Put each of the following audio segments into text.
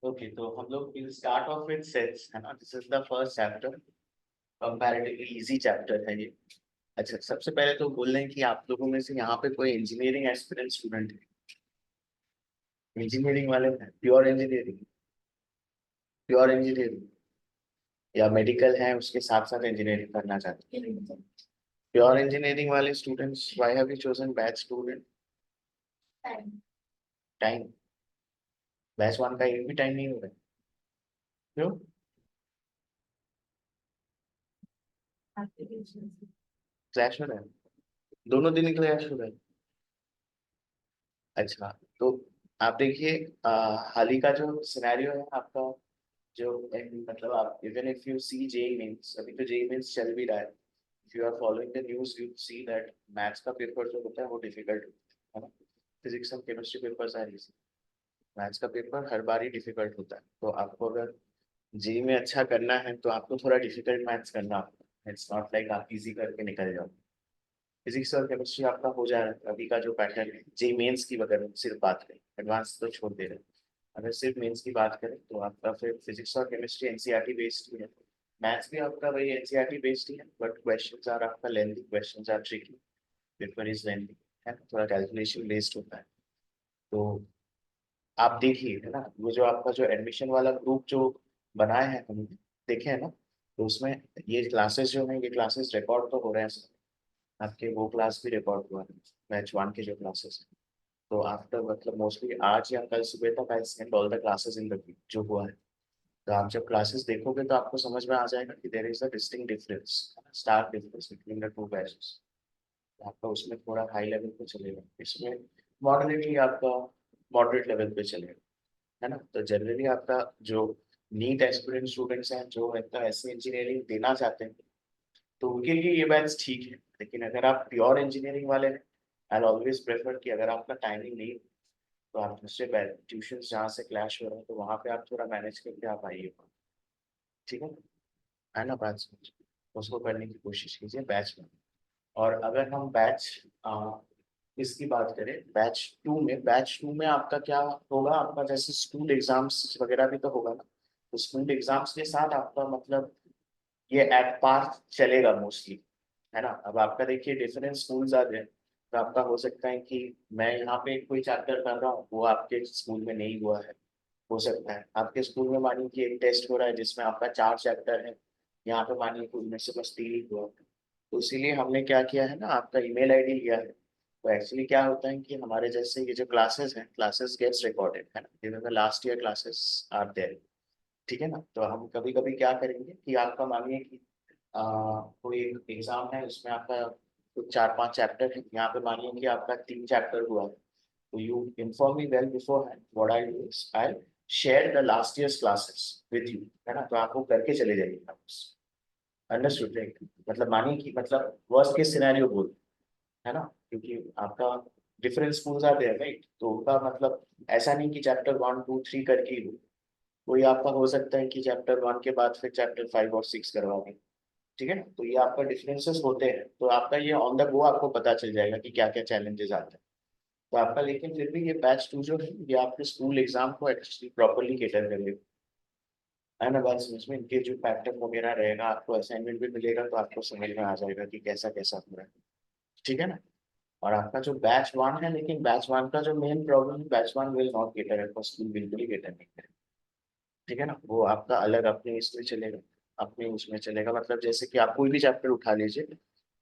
Okay, तो हम लोग will start off with sets, है ना। This is the first chapter, comparatively easy chapter है ये। अच्छा, सबसे पहले तो बोल रहे हैं कि आप लोगों में से यहाँ पे कोई इंजीनियरिंग एस्पिरेंट स्टूडेंट है? इंजीनियरिंग वाले हैं, प्योर इंजीनियरिंग या मेडिकल है उसके साथ साथ इंजीनियरिंग करना चाहते हैं? प्योर इंजीनियरिंग वाले students, why have you chosen batch student? Time, batch one का एक भी टाइम नहीं हो रहा है, क्यों? क्लैश हो रहा है, दोनों दिन क्लैश हो रहा है। अच्छा, तो आप देखिए, हाल ही का जो सिनेरियो है आपका, जो मतलब आप even if you see JEE Mains, अभी तो जेई मेंस चल भी रहा है। If you are following the news you see that maths का पेपर जो होता है वो डिफिकल्ट है ना। फिजिक्स और chemistry papers are easy, maths का पेपर हर बार ही डिफिकल्ट होता है। तो आपको अगर जेई में अच्छा करना है तो आपको थोड़ा डिफिकल्ट मैथ्स करना होगा। इट्स नॉट लाइक आप इजी करके निकल जाओ। फिजिक्स और केमिस्ट्री आपका हो जाएगा। अभी का जो पैटर्न है जेई मेंस की, अगर हम सिर्फ बात करें, एडवांस तो छोड़ दे रहे हैं, अगर सिर्फ मेंस की बात करें तो आपका फिर फिजिक्स और केमिस्ट्री एनसीईआरटी बेस्ड ही है। मैथ्स भी आपका वही एनसीईआरटी बेस्ड ही है, बट क्वेश्चंस आर आपका lengthy, questions are tricky, paper is lengthy, है ना, थोड़ा कैलकुलेशन बेस्ड होता है। तो आप देखिए, है ना, वो जो आपका जो एडमिशन वाला ग्रुप जो बनाए हैं हमने, देखे हैं ना, तो उसमें ये क्लासेस जो हैं, ये क्लासेस रिकॉर्ड तो हो रहे हैं सर। आपके वो क्लास भी रिकॉर्ड हुआ है, बैच वन के जो क्लासेस हैं। तो आफ्टर मतलब मोस्टली आज या कल सुबह तक I send all the classes in the जो हुआ है। तो आप जब क्लासेस देखोगे तो आपको समझ में आ जाएगा कि there is a distinct difference, stark difference between the two batches. आपका उसमें थोड़ा हाई लेवल पे चलेगा, इसमें मॉडरेटली आपका मॉडरेट लेवल पे चलेगा, है ना। तो जनरली आपका जो नीट एस्पिरेंट स्टूडेंट्स हैं जो मतलब ऐसे इंजीनियरिंग देना चाहते हैं, तो उनके लिए ये बैच ठीक है। लेकिन अगर आप प्योर इंजीनियरिंग वाले हैं, आई ऑलवेज प्रेफर कि अगर आपका टाइमिंग नहीं, तो आप दूसरे ट्यूशन जहाँ से क्लैश हो रहे हैं तो वहाँ पे आप थोड़ा मैनेज करके आप आइए, ठीक है ना। बात समझ, उसको करने की कोशिश कीजिए बैच में। और अगर हम बैच इसकी बात करें, बैच टू में आपका क्या होगा, आपका जैसे स्कूल एग्जाम्स वगैरह भी तो होगा ना। तो स्कूल एग्जाम्स के साथ आपका मतलब ये एट पार चलेगा मोस्टली, है ना। अब आपका देखिए डिफरेंट स्कूल्स आ गए, तो आपका हो सकता है कि मैं यहाँ पे कोई चैप्टर कर रहा हूँ वो आपके स्कूल में नहीं हुआ है। हो सकता है आपके स्कूल में मानिए कि एक टेस्ट हो रहा है जिसमें आपका 4 चैप्टर है, यहाँ पे मानिए कि उनमें से बस 3 ही हुआ है। तो इसीलिए हमने क्या किया है ना, आपका ईमेल आईडी लिया है। तो एक्चुअली क्या होता है कि हमारे जैसे ये जो क्लासेस हैं, क्लासेस गेट्स रिकॉर्डेड, है ना, जिनमें last year classes are there, ठीक है ना। तो हम कभी कभी क्या करेंगे कि आपका मानिए कि कोई एग्जाम है उसमें आपका कुछ 4-5 चैप्टर है, यहाँ पे मानिए कि आपका 3 चैप्टर हुआ है। तो you inform me well before hand, what I do is I share the last years classes with you, है ना। तो आप वो करके चले जाइए वापस। Understood, right. मतलब मानिए कि मतलब वर्स्ट केस सिनेरियो बोल, है ना, क्योंकि आपका डिफरेंट स्कूल्स आते हैं, राइट। तो उनका मतलब ऐसा नहीं कि चैप्टर 1 2 3 करके ही हो। कोई आपका हो सकता है कि चैप्टर 1 के बाद फिर चैप्टर 5 और 6 करवा दें, ठीक है ना। तो ये आपका डिफरेंसेस होते हैं, तो आपका ये ऑन द गो आपको पता चल जाएगा कि क्या क्या चैलेंजेस आते हैं। तो आपका लेकिन फिर भी ये बैच टू जो है ये आपके स्कूल एग्जाम को एक्चुअली प्रॉपरली केटर करेगा, है ना। बात समझ में, इनके जो पैटर्न वगैरह रहेगा, आपको असाइनमेंट भी मिलेगा तो आपको समझ में आ जाएगा कि कैसा कैसा हो रहा है, ठीक है ना। और आपका जो बैच वन है, लेकिन बैच वन का जो मेन प्रॉब्लम है, batch one will not cater, आपका स्कूल बिल्कुल ही केटर नहीं करेगा, ठीक है ना। वो आपका अलग अपने इसमें चलेगा, अपने उसमें चलेगा। मतलब जैसे कि आप कोई भी चैप्टर उठा लीजिए,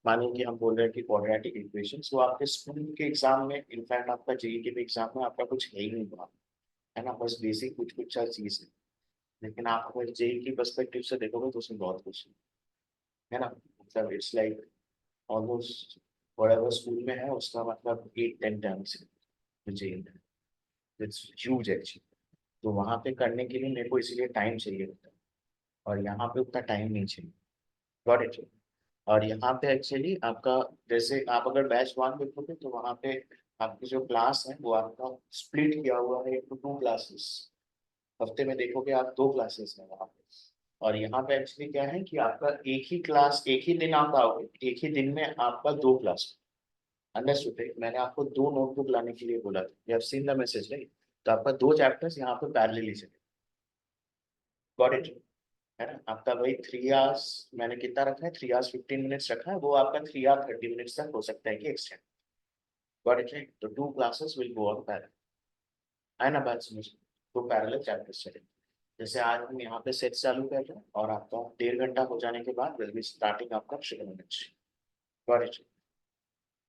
मानिए कि हम बोल रहे हैं कि क्वाड्रेटिक इक्वेशंस, वो आपके स्कूल के एग्जाम में, इनफैक्ट आपका जेईई के भी एग्जाम में आपका कुछ है ही नहीं हुआ, है ना, बस बेसिक कुछ कुछ सा चीज है। लेकिन आप अगर जेईई की पर्सपेक्टिव से देखोगे तो उसमें बहुत कुछ है ना। मतलब it's like almost whatever school में है उसका मतलब 8-10 टाइम्स है जेईई, इट्स ह्यूज एक्चुअली। तो वहाँ पे करने के लिए मेरे को इसीलिए टाइम चाहिए होता है, और यहाँ पे उतना टाइम नहीं चाहिए, गॉट इट। और यहाँ पे एक्चुअली आपका, जैसे आप अगर बैच वन देखोगे तो वहाँ पे आपकी जो क्लास है वो आपका स्प्लिट किया हुआ है into 2 क्लासेस। हफ्ते में देखोगे आप 2 क्लासेस हैं वहाँ पे। और यहाँ पे एक्चुअली क्या है कि आपका एक ही क्लास, एक ही दिन आप आओगे, एक ही दिन में आपका 2 क्लास। अंडरस्टूड, मैंने आपको 2 नोटबुक लाने के लिए बोला था, you have seen the message, right. तो आपका 2 चैप्टर्स यहाँ पे पैरेलली चले, गॉट इट, है ना? आपका वही 3 hours, मैंने कितना रखा है, 3 hours 15 minutes रखा है, वो आपका 3 hour 30 minutes तक हो सकता है कि एक्सटेंड। Got it right? तो 2 classes will go on parallel, है ना बात समझ? तो पैरेलल चैप्टर्स चलेंगे। जैसे आज हम यहाँ पे सेट चालू कर रहे हैं और आपका 1.5 घंटा हो जाने के बाद विल बी स्टार्टिंग आपका ट्रिग्नोमेट्री। Got it?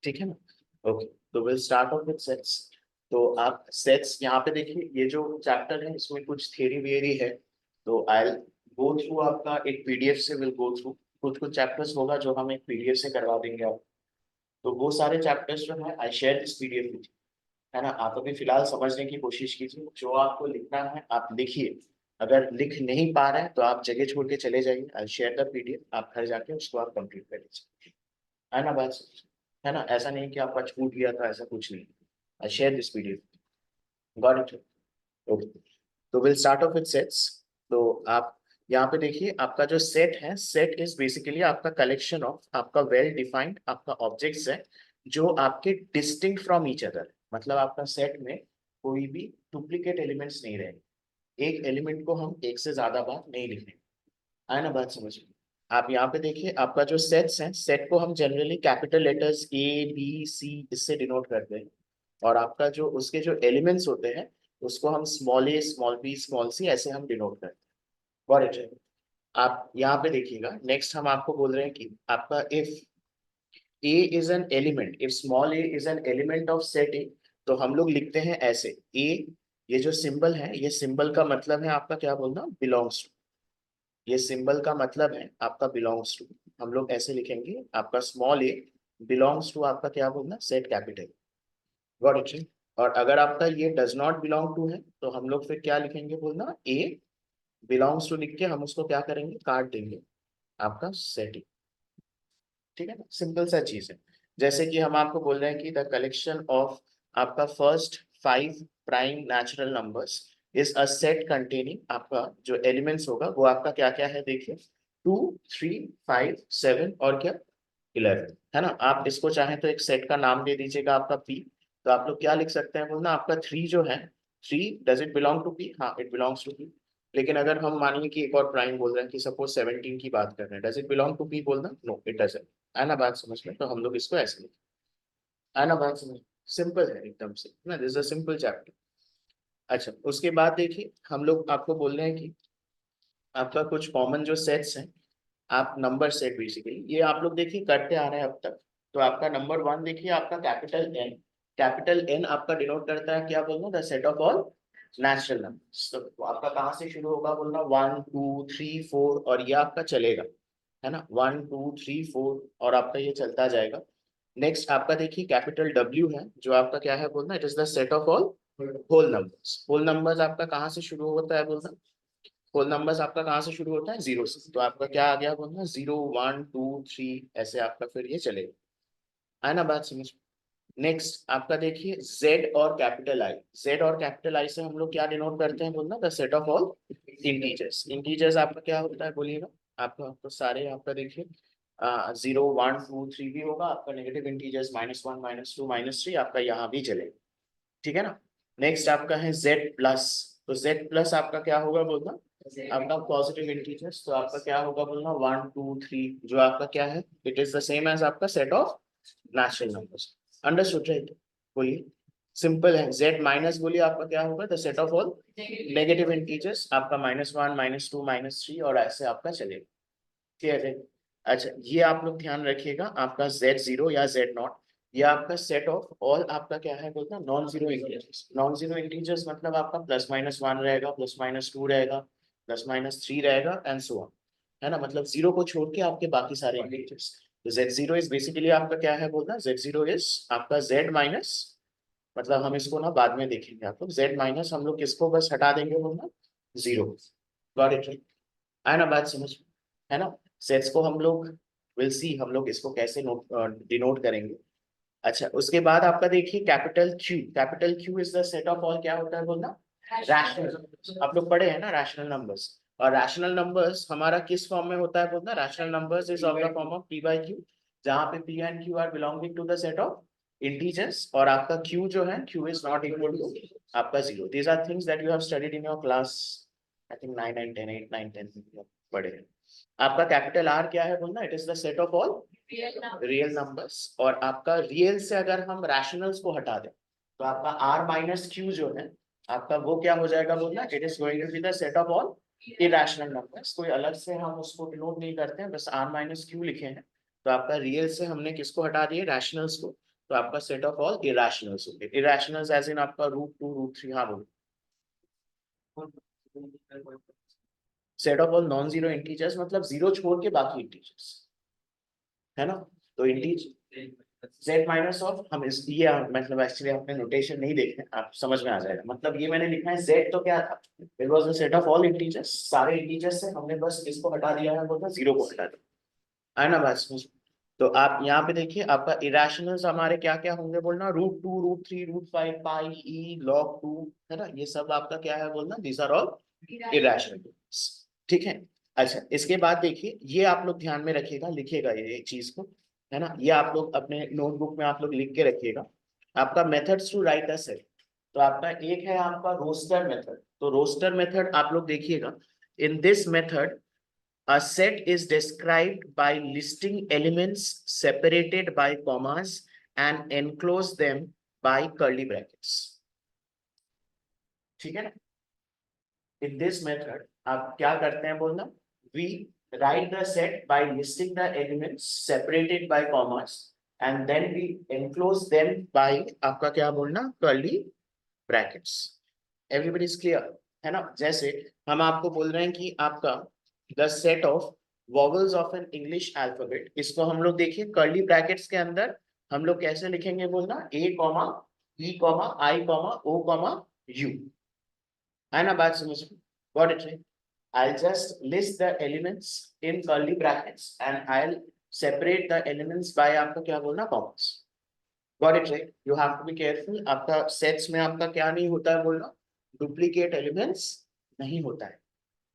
ठीक है ना? ओके, तो will start off with sets. तो आप सेट्स यहाँ पे देखिए, ये जो चैप्टर है इसमें कुछ थ्योरी वेरी है, तो आई गो थ्रू आपका एक पीडीएफ से, विल गो थ्रू कुछ कुछ चैप्टर्स होगा जो हम एक पीडीएफ से करवा देंगे आप। तो वो सारे चैप्टर्स जो है आई शेयर दिस पीडीएफ विद, है ना? आप अभी फिलहाल समझने की कोशिश कीजिए, जो आपको लिखना है आप लिखिए। अगर लिख नहीं पा रहे हैं तो आप जगह छोड़ के चले जाइए, आई शेयर द पीडीएफ, आप घर जाके उसको आप कंप्लीट कर लीजिए, है ना बात? है ना? ऐसा नहीं कि आपका छूट गया था, ऐसा कुछ नहीं। I share this PDF. Got it? Okay, तो will start off with sets. तो आप यहाँ पे देखिए, आपका जो सेट है, सेट इज बेसिकली आपका कलेक्शन ऑफ आपका वेल डिफाइंड आपका ऑब्जेक्ट्स है जो आपके डिस्टिंक्ट फ्रॉम ईच अदर, मतलब आपका सेट में कोई भी डुप्लीकेट एलिमेंट्स नहीं रहेंगे, एक एलिमेंट को हम एक से ज्यादा बार नहीं लिखेंगे, है ना बात समझ में? आप यहाँ पे देखिए, आपका जो सेट्स हैं, सेट को हम generally capital letters A B C इससे डिनोट करते हैं, और आपका जो उसके जो एलिमेंट्स होते हैं उसको हम small a small b small c ऐसे हम डिनोट करते हैं। Got it? आप यहाँ पे देखिएगा, नेक्स्ट हम आपको बोल रहे हैं कि आपका if a is an element, if small a is an element of set a, तो हम लोग लिखते हैं ऐसे a, ये जो सिंबल है, ये सिंबल का मतलब है आपका क्या बोलना, बिलोंग्स टू। ये सिंबल का मतलब है आपका बिलोंग्स टू, हम लोग ऐसे लिखेंगे आपका स्मॉल a बिलोंग्स टू आपका क्या बोलना, सेट कैपिटल। Got it? और अगर आपका ये डज नॉट बिलोंग टू है तो हम लोग फिर क्या लिखेंगे बोलना, ए बिलोंग्स टू लिख के हम उसको क्या करेंगे, काट देंगे आपका सेट। ठीक है ना? सिंपल सा चीज है। जैसे कि हम आपको बोल रहे हैं कि द कलेक्शन ऑफ आपका first 5 prime natural numbers is a set containing, आपका जो एलिमेंट्स होगा वो आपका क्या क्या है देखिए, 2 3 5 7 और क्या 11, है ना? आप इसको चाहें तो एक सेट का नाम दे दीजिएगा आपका पी। तो आप लोग क्या लिख सकते हैं बोलना, आपका 3 जो है, 3 does it belong to P? हाँ, इट बिलोंग्स टू पी। लेकिन अगर हम मानिए कि एक और प्राइम बोल रहे हैं कि सपोज 17 की बात कर रहे हैं, does it belong to P बोलना? नो इट डजंट, है ना बात समझ में? तो हम लोग इसको ऐसे लिखें, है ना बात समझ? सिंपल है एकदम से ना, this is a simple chapter. अच्छा, उसके बाद देखिए, हम लोग आपको बोल रहे हैं कि आपका कुछ कॉमन जो सेट्स हैं, आप नंबर सेट बेसिकली ये आप लोग देखिए करते आ रहे हैं अब तक। तो आपका नंबर 1 देखिए, आपका कैपिटल एन, कैपिटल एन आपका डिनोट करता है क्या बोलना, the set of all natural numbers. तो आपका कहाँ से शुरू होगा बोलना, 1 2 3 4, और ये आपका चलेगा, है ना? 1 2 3 4 और आपका ये चलता जाएगा। नेक्स्ट आपका देखिए कैपिटल डब्ल्यू है, जो आपका क्या है बोलना, it is the set of all whole numbers. Whole numbers आपका कहाँ से शुरू होता है बोलना, होल नंबर्स आपका कहाँ से शुरू होता है, 0 से। तो आपका क्या आ गया बोलना, 0 1 2 3 ऐसे आपका फिर ये चलेगा, है ना बात समझ? नेक्स्ट आपका देखिए जेड और कैपिटल आई, जेड और कैपिटल आई से हम लोग क्या डिनोट करते हैं बोलना, the set of all integers. Integers आपका क्या होता है बोलिएगा, आपका तो सारे आपका देखिए 0 1 2 3 भी होगा आपका, नेगेटिव इंटीजर्स -1 -2 -3 आपका यहाँ भी चलेगा, ठीक है ना? नेक्स्ट आपका है जेड प्लस, तो जेड प्लस आपका क्या होगा बोलना, आपका पॉजिटिव इंटीजर्स, तो आपका क्या होगा बोलना, 1 2 3, जो आपका क्या है, it is the same as आपका set of natural numbers. Understood right? बोलिए, सिंपल है। जेड माइनस बोलिए आपका क्या होगा, the set of all negative integers, आपका -1 -2 -3 और ऐसे आपका चलेगा, क्लियर है? अच्छा, ये आप लोग ध्यान रखिएगा, आपका Z0 या Z0, ये आपका सेट ऑफ ऑल आपका क्या है बोलता, non zero integers. Non zero integers मतलब आपका +-1 रहेगा, +-2 रहेगा, +-3 रहेगा एंड सो ऑन, है ना? मतलब जीरो को छोड़ के आपके बाकी सारे इंटीजर्स। तो Z0 इज बेसिकली आपका क्या है बोलना, Z0 इज आपका Z माइनस, मतलब हम इसको ना बाद में देखेंगे, आपको Z माइनस हम लोग किसको बस हटा देंगे बोलना, 0। Got it? है ना बात समझ में? है ना? सेट्स को हम लोग विल सी, हम लोग इसको कैसे नोट डिनोट करेंगे। अच्छा, उसके बाद आपका देखिए capital Q, capital Q is the set of all क्या होता है बोलना, रैशनल। आप लोग पढ़े हैं ना रैशनल नंबर्स, और रैशनल नंबर्स हमारा किस फॉर्म में होता है बोलना, rational numbers is of the form of p by q, जहाँ पे p and q are belonging to the set of integers, और आपका q जो है, q is not equal to आपका 0। These are things that you have studied in your class, I think 9 and 10, 8 9 10 पढ़े हैं। आपका कैपिटल आर क्या है बोलना, it is the set of all real numbers. और आपका रियल से अगर हम रैशनल्स को हटा दें तो आपका आर माइनस क्यू जो है आपका वो क्या हो जाएगा बोलना, it is going to be the set of all irrational numbers. कोई अलग से हम उसको डिनोट नहीं करते हैं, बस आर माइनस क्यू लिखे हैं। तो आपका रियल से हमने किसको हटा दिए, रैशनल्स को। तो आपका सेट ऑफ ऑल इरेशनल्स हो गए। इरेशनल्स एज इन आपका √2 √3, हाँ बोलो। Set of all non zero integers मतलब जीरो छोड़ के बाकी इंटीजर्स, है ना। तो इंटीज z माइनस ऑफ, हम इस ये मतलब एक्चुअली आपने नोटेशन नहीं देखे, आप समझ में आ जाएगा। मतलब ये मैंने लिखा है z तो क्या था, it was the set of all integers. सारे इंटीजर्स से हमने बस इसको हटा दिया है, बोलते जीरो को हटा दिया, है ना बस। तो आप यहाँ पे देखिए आपका इरेशनल्स हमारे क्या क्या होंगे बोलना, √2 √3 √5 पाई ई log 2, है ना। ये सब आपका क्या है बोलना, दीज आर ऑल इरेशनल, ठीक है। अच्छा इसके बाद देखिए ये आप लोग ध्यान में रखिएगा, लिखिएगा ये चीज को, है ना। ये आप लोग अपने नोटबुक में आप लोग लिख के रखिएगा, आपका methods to write a set. तो आपका एक है आपका रोस्टर मेथड। तो रोस्टर मेथड आप लोग देखिएगा, in this method a set is described by listing elements separated by commas and enclose them by curly brackets, ठीक है ना। In this method आप क्या करते हैं बोलना, we write the set by listing the elements separated by commas and then we enclose them by आपका क्या बोलना, curly brackets। Everybody is clear, है ना। जैसे हम आपको बोल रहे हैं कि आपका the set of vowels of an English alphabet, इसको हम लोग देखिए कर्ली ब्रैकेट्स के अंदर हम लोग कैसे लिखेंगे बोलना, a comma e comma i comma o comma u, है ना। बात समझ में, got it right. I'll just list the elements in curly brackets and I'll separate the elements by आपको क्या बोलना, commas, got it right. You have to be careful, आपका sets में आपका क्या नहीं होता है बोलना, डुप्लीकेट एलिमेंट्स नहीं होता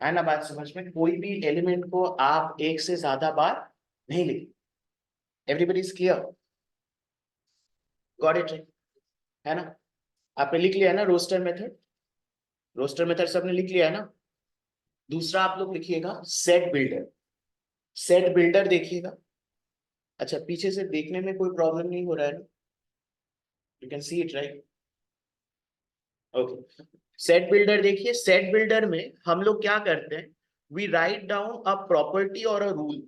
है ना। बात समझ में, कोई भी एलिमेंट को आप एक से ज्यादा बार नहीं लिखें। Everybody is clear, got it right, है ना। आपने लिख लिया है ना रोस्टर मेथड, रोस्टर मेथड सबने लिख लिया है ना। दूसरा आप लोग लिखिएगा सेट बिल्डर। सेट बिल्डर देखिएगा, अच्छा पीछे से देखने में कोई प्रॉब्लम नहीं हो रहा है ना, you can see it right, okay. Set builder देखिए, सेट बिल्डर में हम लोग क्या करते हैं, we write down a property और अ रूल।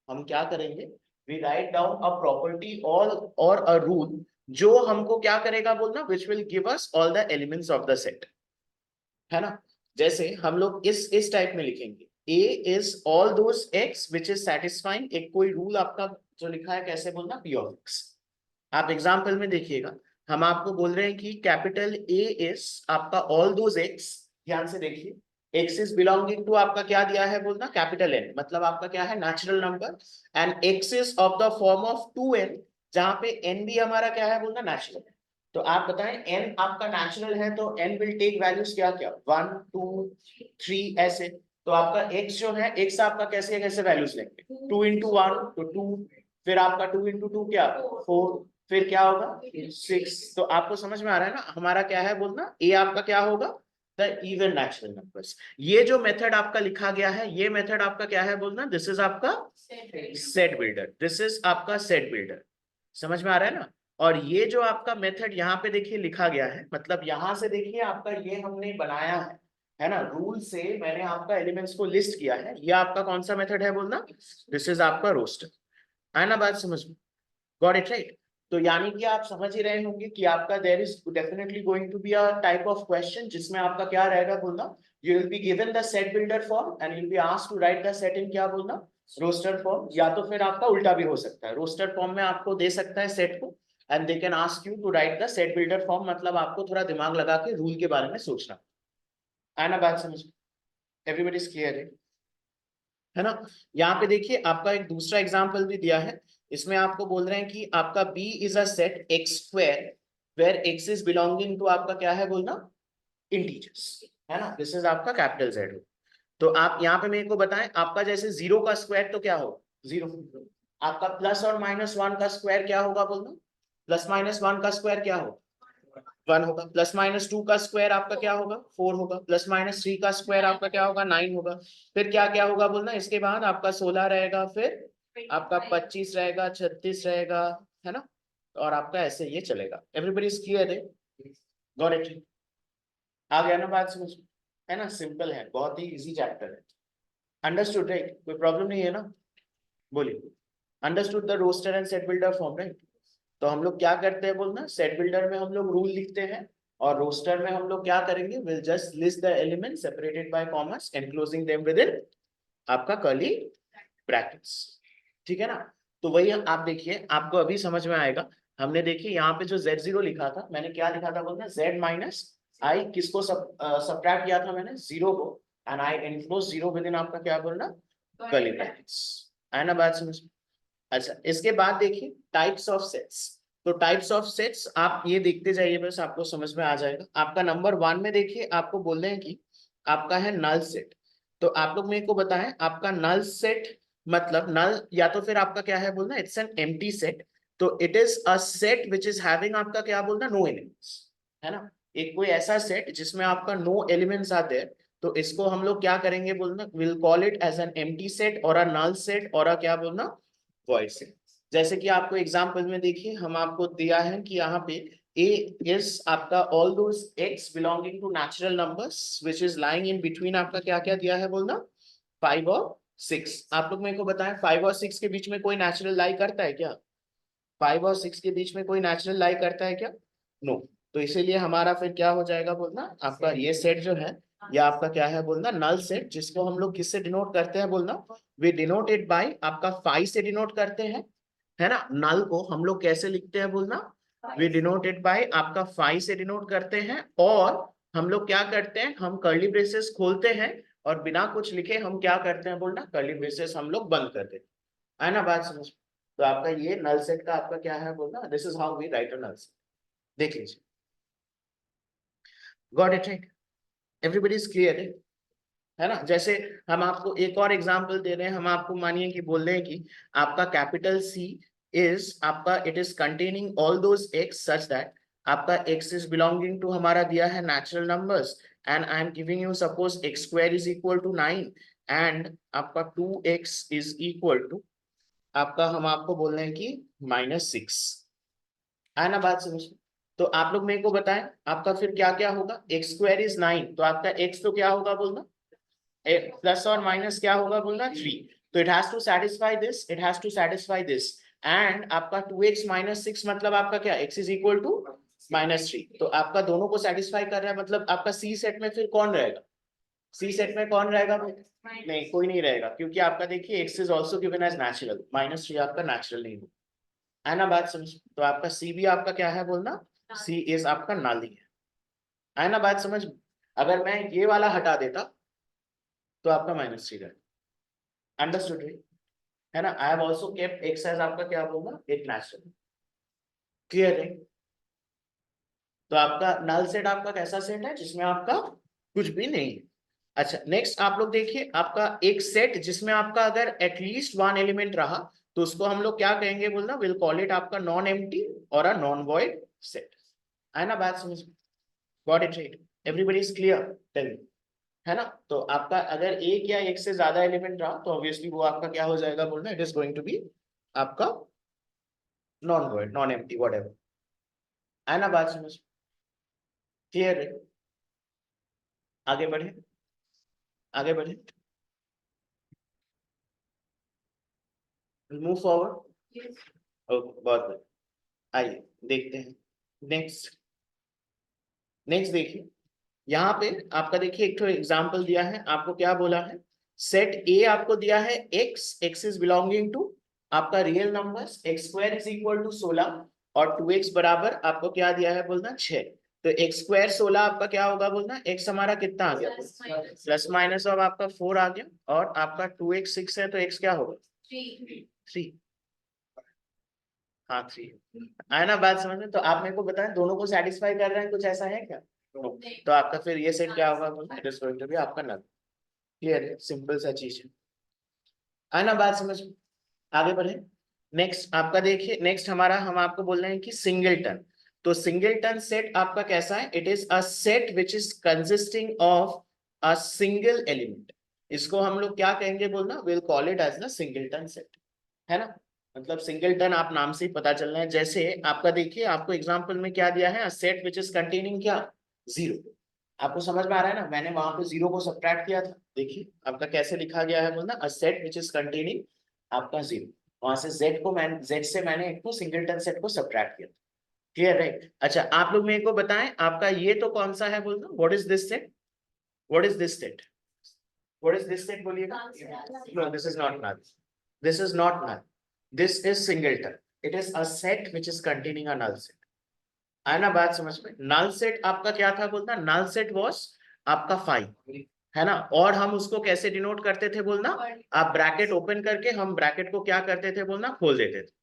हम क्या करेंगे, we write down a property और अ रूल जो हमको क्या करेगा बोलना, which will give us all the elements of the set, है ना। जैसे हम लोग इस टाइप में लिखेंगे, A is all those X which is satisfying, एक कोई रूल आपका जो लिखा है कैसे बोलना, पी ऑफ एक्स। आप एग्जाम्पल में देखिएगा, हम आपको बोल रहे हैं कि कैपिटल ए इज आपका ऑल दोज एक्स, ध्यान से देखिए, एक्स इज बिलोंगिंग टू आपका क्या दिया है बोलना, कैपिटल एन, मतलब आपका क्या है, natural number, and x is of the form of 2n, जहां पे एन भी हमारा क्या है बोलना, नेचुरल। तो आप बताएं एन आपका नेचुरल है तो एन विल टेक वैल्यूज क्या क्या, 1 2 3 ऐसे। तो आपका एक्स जो है, एक्स आपका कैसे कैसे वैल्यूज लेंगे, 2 into 1 तो 2, फिर आपका 2 into 2 क्या 4, फिर क्या होगा 6। तो आपको समझ में आ रहा है ना, हमारा क्या है बोलना, ए आपका क्या होगा, द इवन नेचुरल नंबर्स। ये जो मेथड आपका लिखा गया है, ये मेथड आपका क्या है बोलना, दिस इज आपका सेट बिल्डर, दिस इज आपका सेट बिल्डर, समझ में आ रहा है ना। और ये जो आपका मेथड यहाँ पे देखिए लिखा गया है, मतलब यहाँ से देखिए आपका ये हमने बनाया है ना, रूल से मैंने आपका एलिमेंट्स को लिस्ट किया है। ये आपका कौन सा मेथड है बोलना, दिस इज आपका रोस्टर, है ना। बात समझ में, गॉट इट राइट। तो यानी कि आप समझ ही रहे होंगे कि आपका there is definitely going to be a type of question जिसमें आपका क्या रहेगा बोलना, you will be given the set builder form and you will be asked to write the set in क्या बोलना, रोस्टर फॉर्म। या तो फिर आपका उल्टा भी हो सकता है, रोस्टर फॉर्म में आपको दे सकता है सेट को and they can ask you to write the set builder form, मतलब आपको थोड़ा दिमाग लगा के रूल के बारे में सोचना, है ना। बात समझ, एवरीबॉडी इज क्लियर है ना। यहाँ पे देखिए आपका एक दूसरा एग्जांपल भी दिया है, इसमें आपको बोल रहे हैं कि आपका B is a set x square where x is belonging to आपका क्या है बोलना, इंटीजर्स, है ना। दिस इज आपका कैपिटल Z। तो आप यहाँ पे मेरे को बताएं, आपका जैसे 0 का स्क्वायर तो क्या हो 0, आपका प्लस और -1 का स्क्वायर क्या होगा बोलना, प्लस -1 का स्क्वायर क्या हो 1 होगा। प्लस माइनस 2 का स्क्वायर आपका क्या होगा 4 होगा। प्लस माइनस 3 का स्क्वायर आपका क्या होगा 9 होगा। फिर क्या क्या होगा बोलना, इसके बाद आपका 16 रहेगा, फिर आपका 25 रहेगा, 36 रहेगा, है ना, और आपका ऐसे ये चलेगा। एवरीबॉडी इज क्लियर है, गॉट इट, आ गया ना बात समझ में, है ना, सिंपल है, बहुत ही इजी चैप्टर है। अंडरस्टूड राइट, कोई प्रॉब्लम नहीं है ना, बोलिए। Understood the roster and set builder form right. तो हम लोग क्या करते हैं बोलना, सेट बिल्डर में हम लोग रूल लिखते हैं, और रोस्टर में हम लोग क्या करेंगे, will just list the element separated by commas enclosing them with in आपका कर्ली ब्रैकेट्स, ठीक है ना। तो वही आप देखिए, आपको अभी समझ में आएगा। हमने देखिए यहाँ पे जो Z0 लिखा था, मैंने क्या लिखा था बोलना, Z माइनस आई, किसको सब्ट्रैक्ट किया था मैंने, 0 को, and I enclose 0 with in आपका क्या बोलना, कर्ली ब्रैकेट्स, है ना बात समझ में। अच्छा, इसके बाद देखिए टाइप्स ऑफ सेट्स। तो टाइप्स ऑफ सेट्स आप ये देखते जाइए, बस आपको समझ में आ जाएगा। आपका नंबर 1 में देखिए, आपको बोल रहे हैं कि आपका है नल सेट। तो आप लोग मेरे को बताएं, आपका नल सेट मतलब नल, या तो फिर आपका क्या है बोलना, इट्स एन एम्प्टी सेट। तो it is a set which is having आपका क्या बोलना, नो एलिमेंट्स, है ना। एक कोई ऐसा सेट जिसमें आपका नो एलिमेंट्स आते हैं, तो इसको हम लोग क्या करेंगे बोलना, will call it as an empty set और अ नल सेट और अ क्या बोलना, वॉइड सेट। जैसे कि आपको एग्जांपल में देखिए, हम आपको दिया है कि यहाँ पे A is आपका all those x belonging to natural numbers which is lying in between, आपका क्या क्या दिया है बोलना, 5 और 6। आप लोग मेरे को बताएं 5 और 6 के बीच में कोई नेचुरल लाई करता है क्या, 5 और 6 के बीच में कोई नेचुरल लाई करता है क्या, नो। तो इसीलिए हमारा फिर क्या हो जाएगा बोलना, आपका ये सेट जो है, या आपका क्या है बोलना, नल सेट, जिसको हम लोग किससे डिनोट करते हैं बोलना, वी डिनोट इट बाय आपका 5 से डिनोट करते हैं, है ना। नल को हम लोग कैसे लिखते हैं बोलना, वी डिनोट इट बाय आपका 5 से डिनोट करते हैं, और हम लोग क्या करते हैं, हम कर्ली ब्रेसेस खोलते हैं, और बिना कुछ लिखे हम क्या करते हैं बोलना, कर्ली ब्रेसेस हम लोग बंद कर देते हैं, है ना बात समझ। तो आपका ये नल सेट का आपका क्या है बोलना, this is how we write a null set, देख लीजिए, got it right, everybody is clear है ना। जैसे हम आपको एक और एग्जांपल दे रहे हैं, हम आपको मानिए कि बोल रहे हैं कि आपका कैपिटल C इज आपका, it is containing all those x such that आपका x इज बिलोंगिंग टू, हमारा दिया है natural numbers, and I am giving you suppose x square is equal to 9 and आपका 2x इज इक्वल टू आपका, हम आपको बोल रहे हैं कि -6, है ना बात समझ में। तो आप लोग मेरे को बताएं, आपका फिर क्या क्या होगा, एक्स स्क्वायर इज 9, तो आपका x तो क्या होगा बोलना, प्लस और माइनस क्या होगा बोलना 3। तो it has to satisfy this, it has to satisfy this, and आपका 2x माइनस 6 मतलब आपका क्या, x इज इक्वल टू -3। तो आपका दोनों को सेटिस्फाई कर रहा है, मतलब आपका सी सेट में फिर कौन रहेगा, सी सेट में कौन रहेगा, नहीं कोई नहीं रहेगा, क्योंकि आपका देखिए x is also given as natural, -3 आपका नेचुरल नहीं होगा, है ना बात समझ। तो आपका सी भी आपका क्या है बोलना, सी इज आपका नाली है ना बात समझ। अगर मैं ये वाला हटा देता तो आपका -3 रहेगा, अंडरस्टूड है ना। I have also kept x as आपका क्या बोलना, एक नेचुरल, क्लियर है। तो आपका नल सेट आपका कैसा सेट है, जिसमें आपका कुछ भी नहीं है। अच्छा, नेक्स्ट आप लोग देखिए, आपका एक सेट जिसमें आपका अगर एटलीस्ट 1 एलिमेंट रहा, तो उसको हम लोग क्या कहेंगे बोलना, विल कॉल इट आपका नॉन एम्प्टी और अ नॉन वॉइड सेट, है ना बात समझ, got it right, everybody is clear, tell me, है ना। तो आपका अगर एक या एक से ज्यादा एलिमेंट रहा, तो ऑब्वियसली वो आपका क्या हो जाएगा बोलना, it is going to be आपका non void, non empty, whatever, है ना बात समझ, क्लियर है। आगे बढ़े, आगे बढ़े, मूव फॉरवर्ड, ओके बहुत बढ़िया, आइए देखते हैं नेक्स्ट। नेक्स्ट देखिए, यहाँ पे आपका देखिए एक तो एग्जांपल दिया है, आपको क्या बोला है, सेट ए आपको दिया है x इज बिलोंगिंग टू आपका real numbers, x square is equal to 16 और 2x बराबर आपको क्या दिया है बोलना 6। तो x स्क्वायर 16 आपका क्या होगा बोलना, x हमारा कितना आ गया, प्लस माइनस अब आपका 4 आ गया, और आपका 2x 6 है, तो x क्या होगा 3, हाँ 3 है ना बात समझ में। तो आप मेरे को बताएं, दोनों को सेटिस्फाई कर रहे हैं, कुछ ऐसा है क्या, no. तो आपका फिर ये सेट क्या होगा, it is going to be आपका नल, क्लियर है, सिंपल सा चीज है ना बात समझ में। आगे बढ़े, नेक्स्ट आपका देखिए, नेक्स्ट हमारा, हम आपको बोल रहे हैं कि सिंगलटन। तो सिंगलटन सेट आपका कैसा है? It is a set which is consisting of a single element. इसको हम लोग क्या कहेंगे बोलना? Will call it as the singleton set, है ना। मतलब सिंगलटन आप नाम से ही पता चल रहा है। जैसे आपका देखिए, आपको एग्जांपल में क्या दिया है? अ सेट विच इज कंटेनिंग क्या? जीरो। आपको समझ में आ रहा है ना? मैंने वहां पे जीरो को सब्ट्रैक्ट किया था, देखिए आपका कैसे लिखा गया है बोलना, अ सेट विच इज कंटेनिंग आपका जीरो। वहां से जेड से मैंने एक को सिंगलटन सेट को सब्ट्रैक्ट किया। क्लियर है? अच्छा, आप लोग मेरे को बताएं, आपका ये तो कौन सा है बोलना? What is this set? What is this set? What is this set बोलिएगा? No, this is not null. This is not null. This is singleton. It is a set which is containing a null set. है ना बात समझ में? Null set आपका क्या था बोलना? नल सेट वाज आपका 5, है ना। और हम उसको कैसे डिनोट करते थे बोलना? आप ब्रैकेट ओपन करके हम ब्रैकेट को क्या करते थे बोलना? खोल देते थे।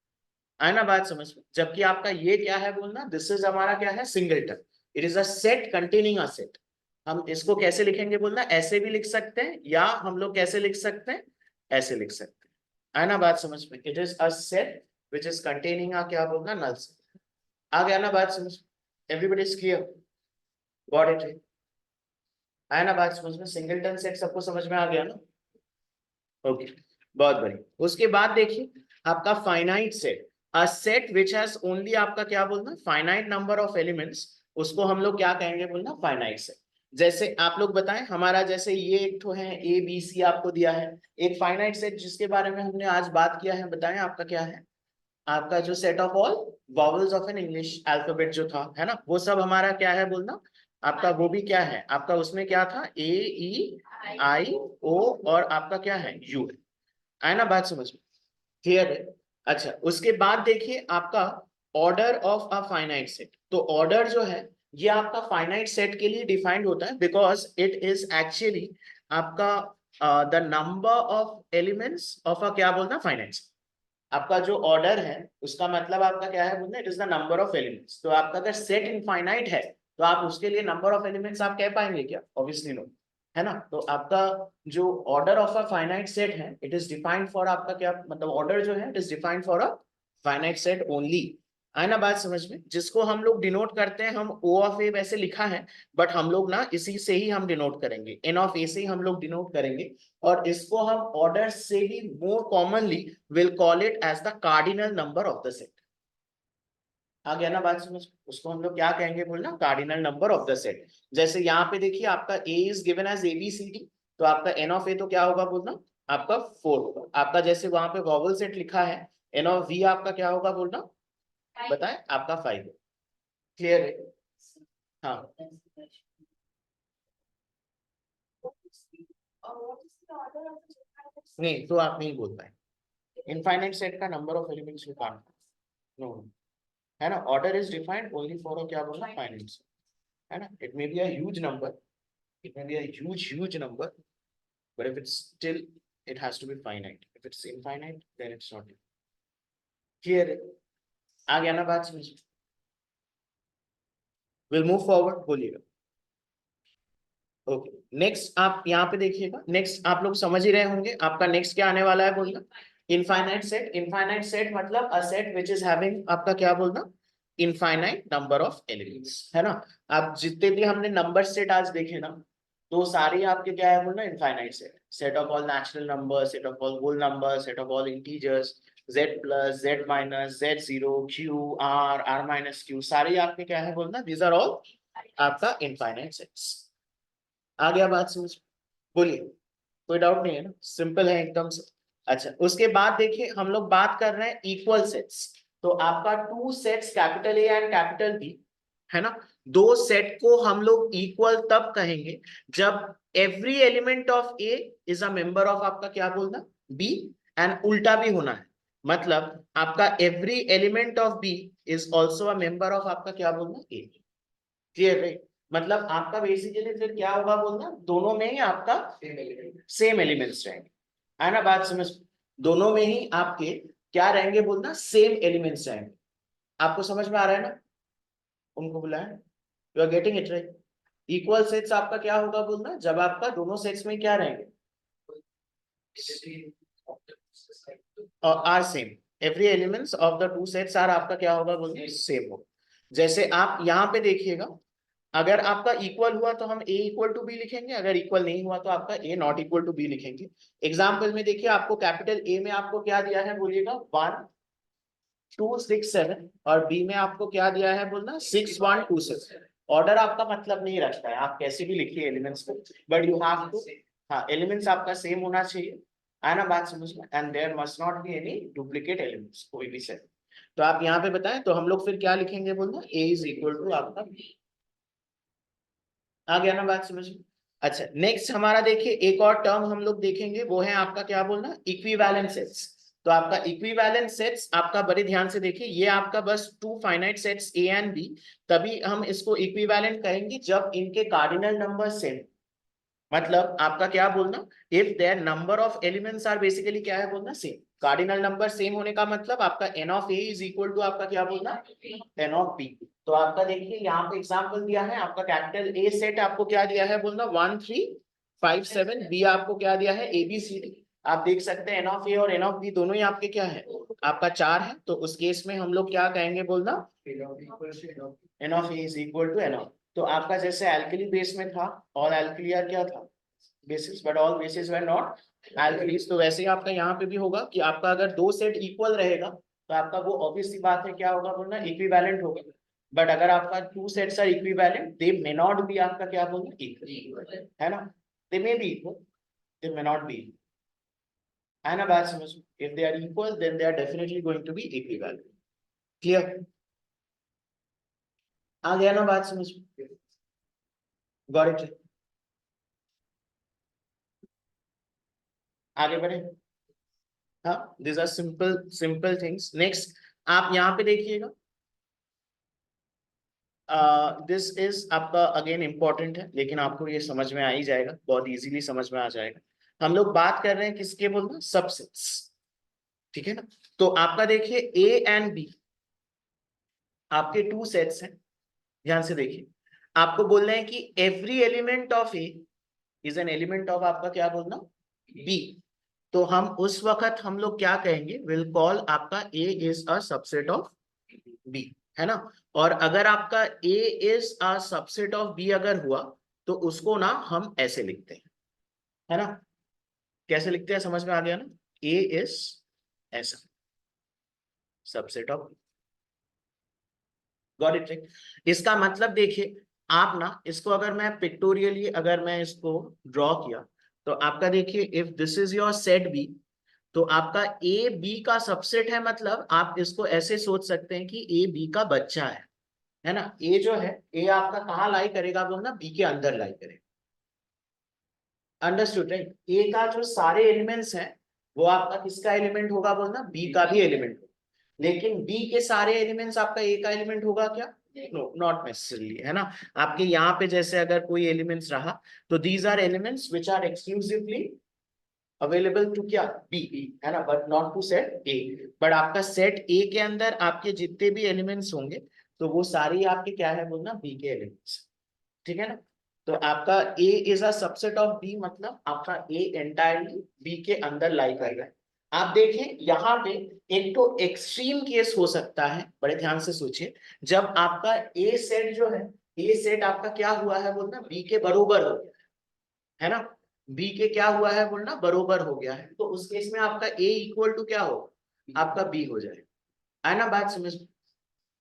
है ना बात समझ में? जबकि आपका ये क्या है बोलना? दिस इज हमारा क्या है? Singleton. It is a set containing a set. हम इसको कैसे लिखेंगे बोलना? ऐसे भी लिख सकते हैं, या हम लोग कैसे लिख सकते हैं? ऐसे लिख सकते हैं। है ना बात समझ में? It is a set which is containing a क्या बोलना? Null set. आ गया ना बात समझ? Everybody is clear? Got it? है ना बात समझ में? सिंगलटन सेट सबको समझ में आ गया ना? ओके, बहुत बढ़िया। उसके बाद देखिए आपका finite set. A set which has only आपका क्या बोलना? Finite number of elements. उसको हम लोग क्या कहेंगे बोलना? Finite set. जैसे आप लोग बताएं, हमारा जैसे ये एक तो है ए बी सी आपको दिया है, एक फाइनाइट सेट जिसके बारे में हमने आज बात किया है, बताएं आपका क्या है? आपका जो set of all vowels of an English alphabet जो था, है ना, वो सब हमारा क्या है बोलना? आपका वो भी क्या है आपका? उसमें क्या था? ए ई आई ओ और आपका क्या है? यू है ना बात समझ में? क्लियर है? अच्छा, उसके बाद देखिए आपका order of a finite set. तो ऑर्डर जो है ये आपका फाइनाइट सेट के लिए डिफाइंड होता है, बिकॉज इट इज एक्चुअली आपका the number of elements of a क्या बोलना? फाइनाइट। आपका जो ऑर्डर है उसका मतलब आपका क्या है बोलना? It is the number of elements. तो आपका अगर सेट इनफाइनाइट है तो आप उसके लिए नंबर ऑफ एलिमेंट्स आप कह पाएंगे क्या? ऑब्वियसली नो, है ना। तो आपका जो order of a finite set है, इट इज डिफाइंड फॉर आपका क्या मतलब? ऑर्डर जो है it is defined for a finite set only. है ना बात समझ में? जिसको हम लोग डिनोट करते हैं, हम ओ ऑफ ए वैसे लिखा है, बट हम लोग ना इसी से ही हम डिनोट करेंगे, एन ऑफ ए से ही हम लोग डिनोट करेंगे। और इसको हम ऑर्डर से भी more commonly will call it as the cardinal number of the set. आ गया ना बात समझ? उसको हम लोग क्या कहेंगे बोलना? Cardinal number of the set. जैसे यहाँ पे देखिए आपका A is given as A B C D, तो आपका एन ऑफ ए तो क्या होगा बोलना? आपका 4 होगा। आपका जैसे वहां पे वॉवल सेट लिखा है, एन ऑफ वी आपका क्या होगा बोलना? बताएं, आपका 5 है। क्लियर है? हाँ, नहीं तो आप नहीं बोल पाए। इनफाइनाइट सेट का number of elements you can't know, है ना। Order is defined only for क्या बोलना? फाइनाइट, है ना। It may be a huge number, it may be a huge number, but if it's still, it has to be finite. If it's infinite, then it's not clear. आ गया ना बात समझ? Will move forward, बोलिएगा। Okay, next आप यहाँ पे देखिएगा। Next आप लोग समझ ही रहे होंगे, आपका नेक्स्ट क्या आने वाला है बोलना? Infinite set. इनफाइनाइट सेट मतलब अ सेट विच इज हैविंग आपका क्या बोलना? इनफाइनाइट नंबर ऑफ एलिमेंट्स, है ना। आप जितने भी हमने नंबर सेट आज देखे ना, तो सारे आपके क्या है बोलना? Infinite set. Set of all natural number, set of all whole number, set of all integers, z plus z minus z zero, q r r minus q, सारे आपके क्या है बोलना? दीज आर ऑल आपका इनफाइनाइट सेट्स। आ गया बात समझ? बोलिए, कोई डाउट नहीं है ना? सिंपल है एकदम से। अच्छा, उसके बाद देखिए हम लोग बात कर रहे हैं इक्वल सेट्स। तो आपका two sets capital A and capital B, है ना। दो सेट को हम लोग इक्वल तब कहेंगे जब every element of A is a member of आपका क्या बोलना? बी, एंड उल्टा भी होना है। मतलब आपका every element of B is also a member of आपका क्या बोलना? ए। क्लियर है? मतलब आपका बेसिकली फिर क्या होगा बोलना? दोनों में ही आपका सेम एलिमेंट्स रहेंगे, है ना बात समझ? दोनों में ही आपके क्या रहेंगे बोलना? सेम एलिमेंट्स रहेंगे। आपको समझ में आ रहा है ना? उनको बुलाएं, you are getting it right? Equal sets आपका क्या होगा बोलना? जब आपका दोनों सेट्स में क्या रहेंगे? Are same. Every elements of the two sets are आपका क्या होगा बोलना? सेम होगा। जैसे आप यहाँ पे देखिएगा, अगर आपका इक्वल हुआ तो हम a इक्वल टू बी लिखेंगे, अगर इक्वल नहीं हुआ तो आपका a not equal to B लिखेंगे। एग्जाम्पल में देखिए, आपको कैपिटल A में आपको क्या दिया है बोलिएगा, 1 2 6 7, और B में आपको क्या दिया है बोलना, 6 1 2 6। ऑर्डर आपका मतलब नहीं रखता है, आप कैसे भी लिखिए एलिमेंट्स को, बट यू हैव टू, हाँ एलिमेंट्स आपका सेम होना चाहिए, है ना बात समझ में, and there must not be any duplicate elements, कोई भी सेट। तो आप यहाँ पे बताएं, तो हम लोग फिर क्या लिखेंगे बोलना, a इज इक्वल टू आपका b। आ गया ना बात समझ में। अच्छा, नेक्स्ट हमारा देखिए एक और टर्म हम लोग देखेंगे, वो है आपका क्या बोलना, इक्विवेलेंट सेट्स। तो आपका इक्विवेलेंट सेट्स आपका बड़े ध्यान से देखिए, ये आपका बस two finite sets A and B, तभी हम इसको इक्विवेलेंट कहेंगे जब इनके कार्डिनल नंबर सेम। मतलब आपका क्या बोलना, if there number of elements are basically क्या है बोलना, सेम। कार्डिनल नंबर सेम होने का मतलब आपका n of a is equal to आपका क्या बोलना, n ऑफ b। तो आपका देखिए यहाँ पे एग्जांपल दिया है, आपका कैपिटल A सेट आपको क्या दिया है बोलना, 1 3 5 7, b आपको क्या दिया है a b c d। आप देख सकते हैं n ऑफ a और n ऑफ b दोनों ही आपके क्या है, आपका 4 है। तो उस केस में हम लोग क्या कहेंगे बोलना, n of a is equal to n of, तो आपका जैसे एल्कली बेस में था, ऑल एल्कली आर क्या था, basis, but all basis were not alkalis. तो वैसे ही आपका यहाँ पे भी होगा कि आपका अगर दो सेट इक्वल रहेगा तो आपका वो ऑब्वियस सी बात है क्या होगा बोलना, इक्विवेलेंट होगा। बट अगर आपका two sets are equivalent, they may not be आपका क्या बोलना, इक्वल, है ना, they may be equal, they may not be, है ना बात समझ। If they are equal then they are definitely going to be equivalent. Clear, आ गया ना बात समझ, गॉट इट। आगे बढ़े, हाँ this are simple simple things. Next आप यहाँ पे देखिएगा, दिस इज आपका अगेन इंपॉर्टेंट है, लेकिन आपको ये समझ में आ ही जाएगा, बहुत इजीली समझ में आ जाएगा। हम लोग बात कर रहे हैं किसके बोलना, सबसेट्स, ठीक है ना। तो आपका देखिए ए एंड बी आपके टू सेट्स हैं, ध्यान से देखिए, आपको बोल रहे हैं कि every element of A is an element of आपका क्या बोलना, बी। तो हम उस वक्त हम लोग क्या कहेंगे, विल कॉल आपका A is a subset of B, है ना। और अगर आपका A is a subset of B अगर हुआ, तो उसको ना हम ऐसे लिखते हैं, है ना। कैसे लिखते हैं समझ में आ गया ना, ए इज ऐसा सबसेट ऑफ, गॉट इट। इसका मतलब देखिए, आप ना इसको अगर मैं पिक्टोरियली अगर मैं इसको ड्रॉ किया, तो आपका देखिए if this is your set B, तो आपका ए बी का सबसेट है, मतलब आप इसको ऐसे सोच सकते हैं कि ए बी का बच्चा है ना। ए जो है, ए आपका कहाँ लाई करेगा बोलना, बी के अंदर लाई करेगा, अंडरस्टूड राइट। ए का जो सारे एलिमेंट्स हैं वो आपका किसका एलिमेंट होगा बोलना, बी का भी एलिमेंट। लेकिन बी के सारे एलिमेंट्स आपका ए का एलिमेंट होगा क्या, नो नॉट नेसेसरली, है ना। आपके यहाँ पे जैसे अगर कोई एलिमेंट्स रहा, तो these are elements which are exclusively available to क्या, बी, है ना, but not to set A. But आपका सेट ए के अंदर आपके जितने भी एलिमेंट्स होंगे, तो वो सारे ही आपके क्या है बोलना, बी के एलिमेंट्स, ठीक है ना। तो आपका A is a subset of B, मतलब आपका ए एंटायरली बी के अंदर लाई करेगा। आप देखें यहाँ पे एक तो एक्सट्रीम केस हो सकता है, बड़े ध्यान से सोचिए, जब आपका ए सेट जो है, ए सेट आपका क्या हुआ है बोलना, बी के बरोबर हो गया है ना, बी के क्या हुआ है बोलना, बरोबर हो गया है। तो उस केस में आपका ए इक्वल टू क्या हो, आपका बी हो जाएगा, है ना बात समझ।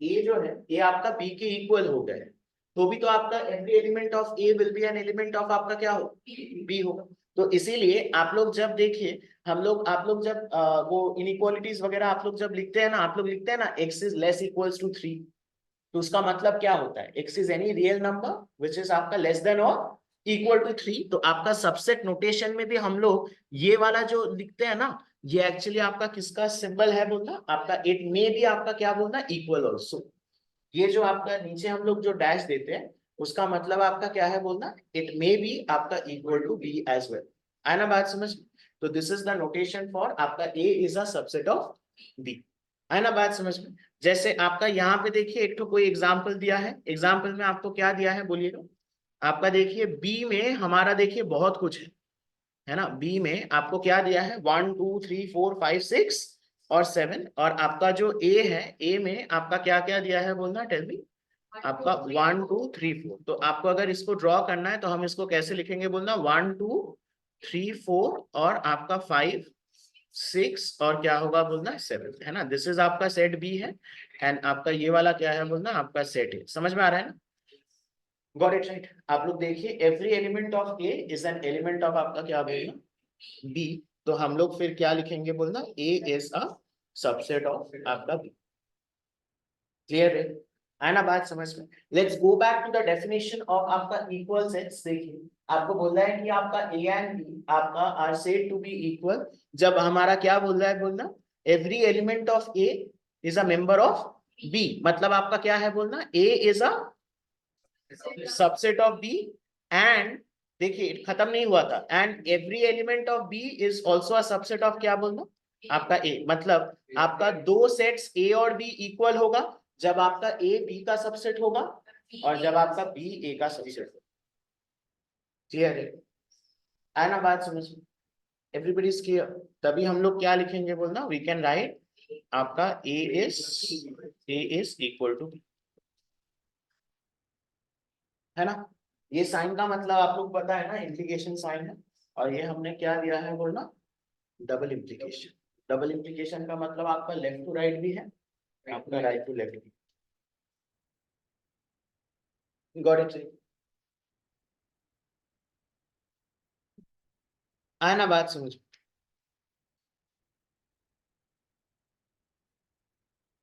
ए जो है ये आपका बी के इक्वल हो गया है, तो भी तो आपका every element of A will be an element of आपका क्या हो, बी होगा। तो इसीलिए आप लोग जब देखिए, हम लोग आप लोग जब वो इनइक्वालिटीज वगैरह आप लोग जब लिखते हैं ना, आप लोग लिखते हैं ना x is less equals to 3, तो उसका मतलब क्या होता है, x is any real number which is आपका लेस देन और इक्वल टू 3। तो आपका सबसेट नोटेशन में भी हम लोग ये वाला जो लिखते हैं ना, ये एक्चुअली आपका किसका सिंबल है बोलना, आपका इट मे बी आपका क्या बोलना, इक्वल ऑल्सो। ये जो आपका नीचे हम लोग जो डैश देते हैं, उसका मतलब आपका क्या है बोलना, इट मे बी आपका equal to B as well, है ना बात समझ। तो this is the notation for आपका A is a subset of B, है ना बात समझ में। जैसे आपका यहाँ पे देखिए एक तो कोई एग्जाम्पल दिया है, एग्जाम्पल में आपको क्या दिया है बोलिएगा। आपका देखिए बी में हमारा देखिए बहुत कुछ है ना। बी में आपको क्या दिया है, 1 2 3 4 5 6 और 7, और आपका जो ए है, ए में आपका क्या क्या दिया है बोलना, टेल मी। आपका 1 2 3 4। तो आपको अगर इसको ड्रॉ करना है तो हम इसको कैसे लिखेंगे बोलना, 1 2 3 4 और आपका 5 6 और क्या होगा बोलना 7, है ना। दिस इज आपका सेट बी है एंड आपका ये वाला क्या है बोलना, आपका सेट है। समझ में आ रहा है ना? Got it right. आप लोग देखिए, every element of A is an element of आपका क्या बोलना, बी। तो हम लोग फिर क्या लिखेंगे बोलना, A is a subset of आपका बी। क्लियर है ना बात समझ में? Let's go back to the definition of आपका इक्वल सेट्स। देखिए आपको बोल रहा है कि आपका ए एंड बी आपका are said to be equal जब हमारा क्या बोल रहा है बोलना, every element of A is a member of B. मतलब आपका क्या है बोलना, A is a subset of B and, देखिए खत्म नहीं हुआ था, and every element of B is also a subset of क्या बोलना, आपका ए। मतलब आपका दो सेट्स ए और बी इक्वल होगा जब आपका ए बी का सबसेट होगा और जब आपका बी ए का सबसेट होगा। क्लियर है ना बात समझ में? Everybody is clear? तभी हम लोग क्या लिखेंगे बोलना, वी कैन राइट आपका A is equal to B, है ना। ये साइन का मतलब आप लोग पता है ना, इंप्लीकेशन साइन है। और ये हमने क्या दिया है बोलना, डबल इंप्लीकेशन। डबल इंप्लीकेशन का मतलब आपका लेफ्ट टू राइट भी है, आपका राइट टू लेफ्ट भी। Got it? आया ना बात समझ?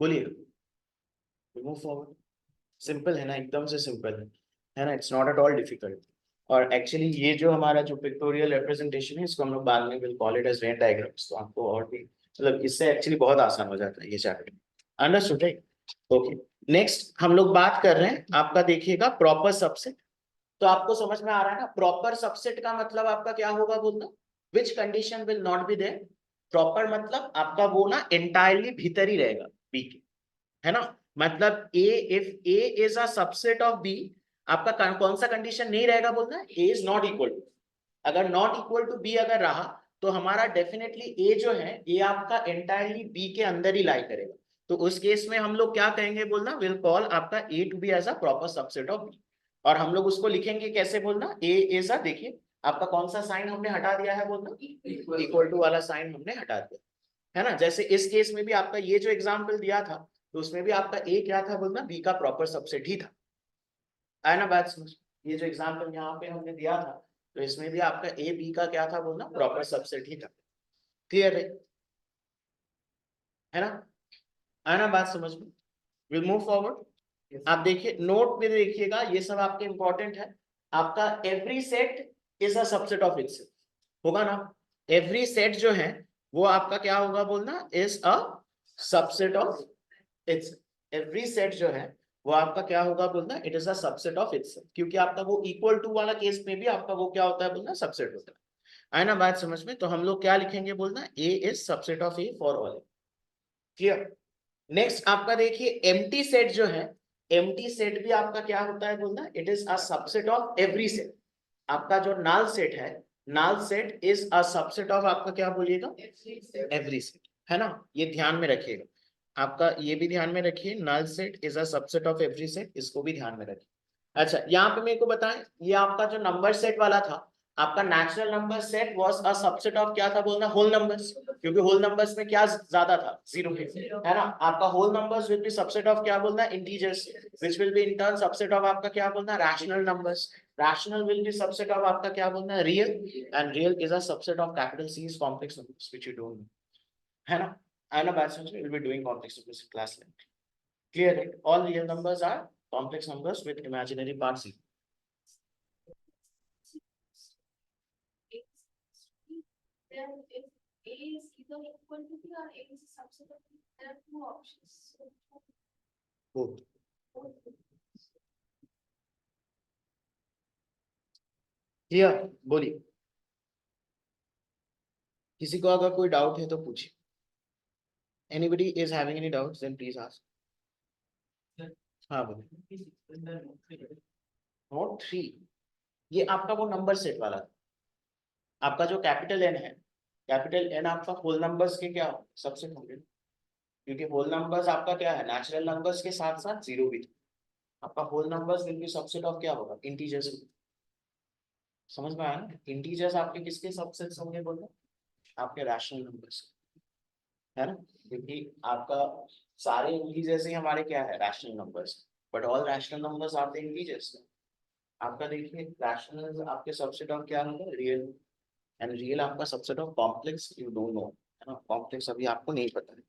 बोलिए, मूव फॉरवर्ड। सिंपल है ना, एकदम से सिंपल है ना, it's not at all difficult. और एक्चुअली ये जो हमारा जो पिक्टोरियल रिप्रेजेंटेशन है, इसको हम लोग बाद में will call it as Venn diagrams. तो आपको और भी मतलब इससे एक्चुअली बहुत आसान हो जाता है ये chapter. Understood right? Okay, next हम लोग बात कर रहे हैं आपका, देखिएगा प्रॉपर सबसेट। तो आपको समझ में आ रहा है ना, प्रॉपर सबसेट का मतलब आपका क्या होगा बोलना, which condition will not be there. Proper मतलब आपका वो ना एंटायरली भीतर ही रहेगा बी के, है ना। मतलब A, if A is a subset of B, आपका कौन सा कंडीशन नहीं रहेगा बोलना, A is not equal to. अगर नॉट इक्वल टू बी अगर रहा तो हमारा डेफिनेटली ए जो है ये आपका एंटायरली बी के अंदर ही लाई करेगा। तो उस केस में हम लोग क्या कहेंगे बोलना, विल कॉल आपका A to B as a proper subset of B. और हम लोग उसको लिखेंगे कैसे बोलना, ए इज अ, देखिए आपका कौन सा साइन हमने हटा दिया है बोलना, इक्वल टू वाला साइन हमने हटा दिया, है ना। जैसे इस केस में भी आपका ये जो एग्जाम्पल दिया था, तो उसमें भी आपका ए क्या था बोलना, बी का प्रॉपर सबसेट ही था। आया ना बात समझ? ये जो एग्जाम्पल यहाँ पे हमने दिया था, तो इसमें भी आपका ए बी का क्या था बोलना, प्रॉपर सबसेट ही था। क्लियर है ना? आया ना बात समझ में? Will move forward. आप देखिए नोट में देखिएगा, ये सब आपके इंपॉर्टेंट है। आपका every set is a subset of itself, होगा ना। एवरी सेट जो है वो आपका क्या होगा बोलना, is a subset of its. Every set जो है वो आपका क्या होगा बोलना, it is a subset of itself. क्योंकि आपका वो इक्वल टू वाला केस में भी आपका वो क्या होता है बोलना, सबसेट होता है। आया ना बात समझ में? तो हम लोग क्या लिखेंगे बोलना, A is subset of A for all. Clear? Next आपका देखिए एम्प्टी सेट जो है, एम्प्टी सेट भी आपका क्या होता है बोलना, it is a subset of every set. आपका जो नाल सेट है, नाल set is a subset of आपका क्या बोलिएगा, एवरी सेट, है ना। ये ध्यान में रखिएगा, आपका ये भी ध्यान में रखिए, null set is a subset of every set, इसको भी ध्यान में रखिए। अच्छा यहाँ पे मेरे को बताएं, ये आपका जो नंबर सेट वाला था, आपका natural number set was a subset of क्या था बोलना, होल नंबर्स। क्योंकि होल नंबर्स में क्या ज्यादा था, जीरो, है ना। आपका whole numbers will be subset of क्या बोलना, integers, which will be in turn subset of आपका क्या बोलना, rational numbers. Rational will be subset of आपका क्या बोलना, real, and real is a subset of capital C is complex numbers, which you don't know, है ना। I know bad sense, we will be doing complex numbers in class 11. Clear it? All real numbers are complex numbers with imaginary parts. Then if A is either equal to B or A is a subset of B, there are two options. Both. Clear? बोलिए, किसी को अगर कोई doubt है तो पूछिए। Anybody is having any doubts, then please ask. हाँ बोलिए। नोट 3, ये आपका वो नंबर सेट वाला था। आपका जो कैपिटल एन है, कैपिटल एन आपका होल नंबर्स के क्या सबसेट होंगे, क्योंकि होल नंबर्स आपका क्या है, नेचुरल नंबर्स के साथ साथ जीरो भी था। आपका whole numbers will be subset of क्या होगा, इंटीजर्स। समझ में आया ना, इंटीजर्स आपके किसके सबसेट्स होंगे बोलो, आपके रैशनल नंबर्स, है ना। क्योंकि आपका सारे इंटीजर्स ही हमारे क्या है, rational numbers, but all rational numbers are the integers. आपका देखिए रैशनल आपके सबसेट ऑफ क्या होगा, रियल, एंड रियल आपका subset of complex, you don't know, है ना, कॉम्प्लेक्स अभी आपको नहीं पता है।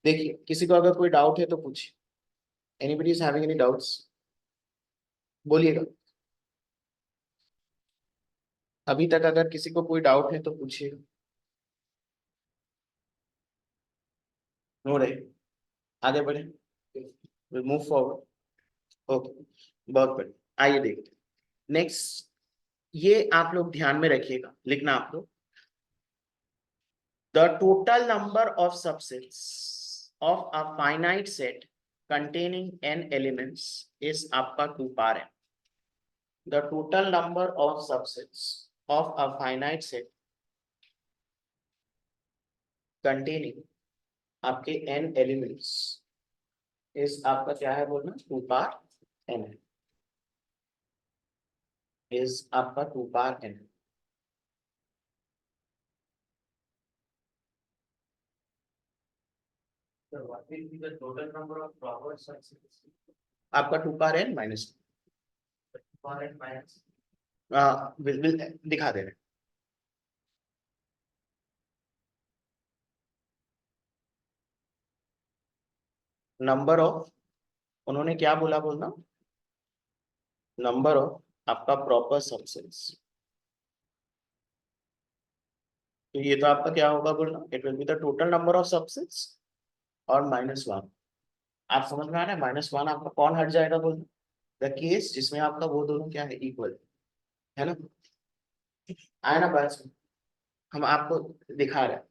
देखिए किसी को अगर कोई डाउट है तो पूछिए, anybody is having any doubts, बोलिएगा। अभी तक अगर किसी को कोई डाउट है तो पूछिएगा। नो राइट, आगे बढ़े, मूव फॉरवर्ड। ओके, बहुत बढ़िया, आइए देखते हैं नेक्स्ट। ये आप लोग ध्यान में रखिएगा, लिखना आप लोग, the total number of subsets of a finite set containing n elements is आपका 2 पार है। The total number of subsets of a finite set containing आपके n elements is आपका क्या है बोलना, 2 पार n है, is आपका 2 पार n। So what will be the total number of proper subsets? आपका 2 पार n माइनस पार n माइनस will दिखा दे रहे, नंबर ऑफ, उन्होंने क्या बोला बोलना, नंबर ऑफ आपका प्रॉपर सबसेट्स। तो ये तो आपका क्या होगा बोलना, it will be the total number of subsets और -1। आप समझ में आ रहा है, -1 आपका कौन हट जाएगा बोलना, द केस जिसमें आपका वो दोनों क्या है, इक्वल, है ना। आया ना बात समझ? हम आपको दिखा रहे हैं,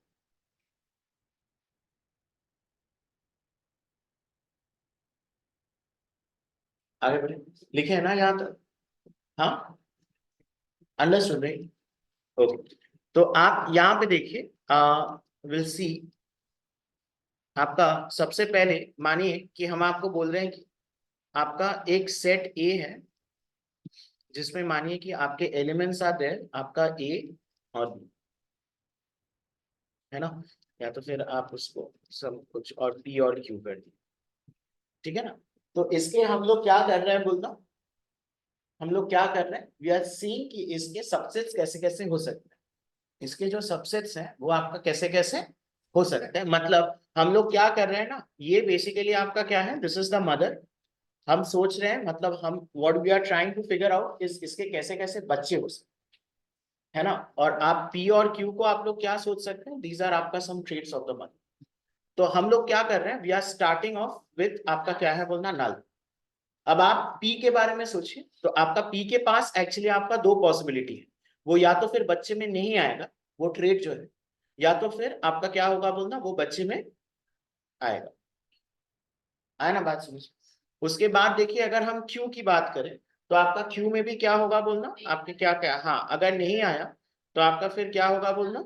आगे बढ़े, लिखे है ना यहाँ तक, हाँ, अंडरस्टूड राइट, ओके। तो आप यहाँ पे देखिए, विल सी, आपका सबसे पहले मानिए कि हम आपको बोल रहे हैं कि आपका एक सेट ए है, जिसमें मानिए कि आपके एलिमेंट्स आते हैं आपका ए और बी, है ना, या तो फिर आप उसको सब कुछ और पी और क्यू कर दिए, ठीक है ना। तो इसके हम लोग क्या कर रहे हैं बोलना, हम लोग क्या कर रहे हैं, वी आर सीइंग कि इसके सबसेट्स कैसे कैसे हो सकते हैं, इसके जो सबसेट्स हैं वो आपका कैसे कैसे हो सकते हैं। मतलब हम लोग क्या कर रहे हैं ना, ये बेसिकली आपका क्या है, दिस इज द मदर, हम सोच रहे हैं, मतलब हम what we are trying to figure out इस इसके कैसे कैसे बच्चे हो सकते हैं, है ना। और आप पी और क्यू को आप लोग क्या सोच सकते हैं, दीज आर आपका some traits of the mother. तो हम लोग क्या कर रहे हैं, we are starting off with आपका क्या है बोलना, नल। अब आप पी के बारे में सोचिए, तो आपका पी के पास एक्चुअली आपका दो पॉसिबिलिटी है, वो या तो फिर बच्चे में नहीं आएगा वो ट्रेट जो है, या तो फिर आपका क्या होगा बोलना, वो बच्चे में आएगा। आया ना बात समझ। उसके बाद देखिए अगर हम क्यू की बात करें, तो आपका क्यू में भी क्या होगा बोलना, आपके क्या क्या, हाँ अगर नहीं आया तो आपका फिर क्या होगा बोलना,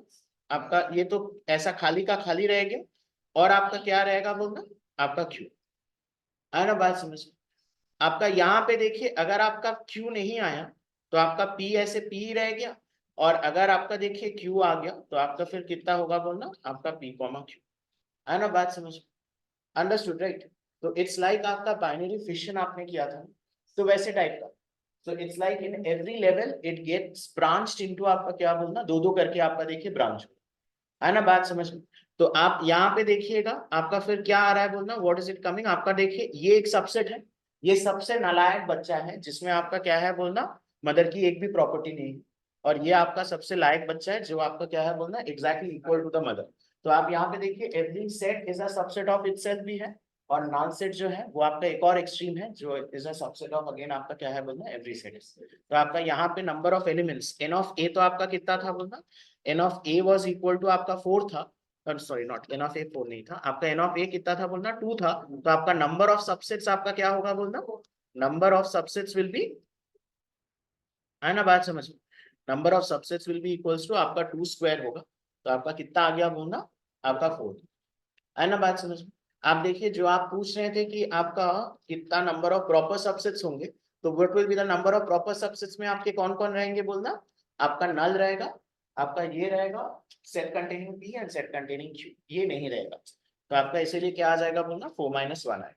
आपका ये तो ऐसा खाली का खाली रह गया, और आपका क्या रहेगा बोलना, आपका क्यू। आया ना बात समझ। आपका यहाँ पे देखिए अगर आपका क्यू नहीं आया तो आपका पी ऐसे पी ही रह गया, और अगर आपका देखिए क्यू आ गया तो आपका फिर कितना होगा बोलना, आपका पी कॉमा क्यू। है ना बात समझ, अंडरस्टूड राइट। तो इट्स लाइक आपका बाइनरी फिशन आपने किया था, तो वैसे टाइप का। So it's like in every level it gets branched into आपका क्या बोलना, दो दो करके आपका देखिए ब्रांच, है ना बात समझ में। तो आप यहाँ पे देखिएगा आपका फिर क्या आ रहा है बोलना, व्हाट इज इट कमिंग, आपका देखिए ये एक सबसेट है, ये सबसे नालायक बच्चा है जिसमें आपका क्या है बोलना, मदर की एक भी प्रॉपर्टी नहीं है, और ये आपका सबसे लायक बच्चा है जो आपका क्या है बोलना, exactly equal to the mother. तो आप यहाँ पे देखिए every set is a subset of itself भी है, और नॉन सेट जो है वो आपका एक और एक्सट्रीम है जो is a subset of again आपका क्या है बोलना, एवरी सेट। तो आपका यहाँ पे number of elements n of A तो आपका कितना था बोलना, n of A was equal to आपका 4 था, sorry not n of A 4 नहीं था, आपका एन ऑफ ए कितना था बोलना, 2 था। तो आपका नंबर ऑफ सबसेट्स आपका क्या होगा बोलना, number of subsets will be, है ना बात समझ में, number of subsets will be equals to आपका 2 स्क्वायर होगा, तो आपका कितना आ गया बोलना, आपका 4, है ना बात समझ में। आप देखिए जो आप पूछ रहे थे कि आपका कितना नंबर ऑफ प्रॉपर सबसेट्स होंगे, तो what will be the number of proper subsets में आपके कौन कौन रहेंगे बोलना, आपका नल रहेगा, आपका ये रहेगा set containing P and set containing Q, ये नहीं रहेगा, तो आपका इसीलिए क्या आ जाएगा बोलना 4-1 आएगा।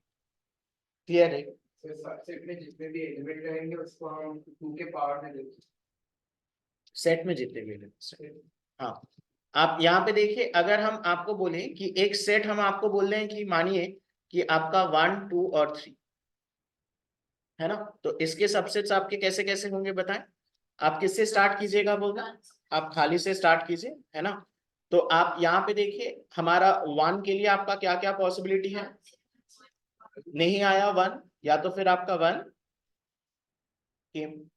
क्लियर है? सबसेट में जितने भी एलिमेंट रहेंगे उसको हम 2 के पावर में देखें। सेट में जितने भी एलिमेंट्स, हाँ आप यहाँ पे देखिए, अगर हम आपको बोले कि एक सेट हम आपको बोल रहे हैं कि मानिए कि आपका 1, 2 और 3 है ना, तो इसके सबसेट्स आपके कैसे कैसे होंगे बताएं। आप किससे स्टार्ट कीजिएगा बोलना, आप खाली से स्टार्ट कीजिए, है ना। तो आप यहाँ पे देखिए हमारा 1 के लिए आपका क्या क्या पॉसिबिलिटी है, नहीं आया 1, या तो फिर आपका 1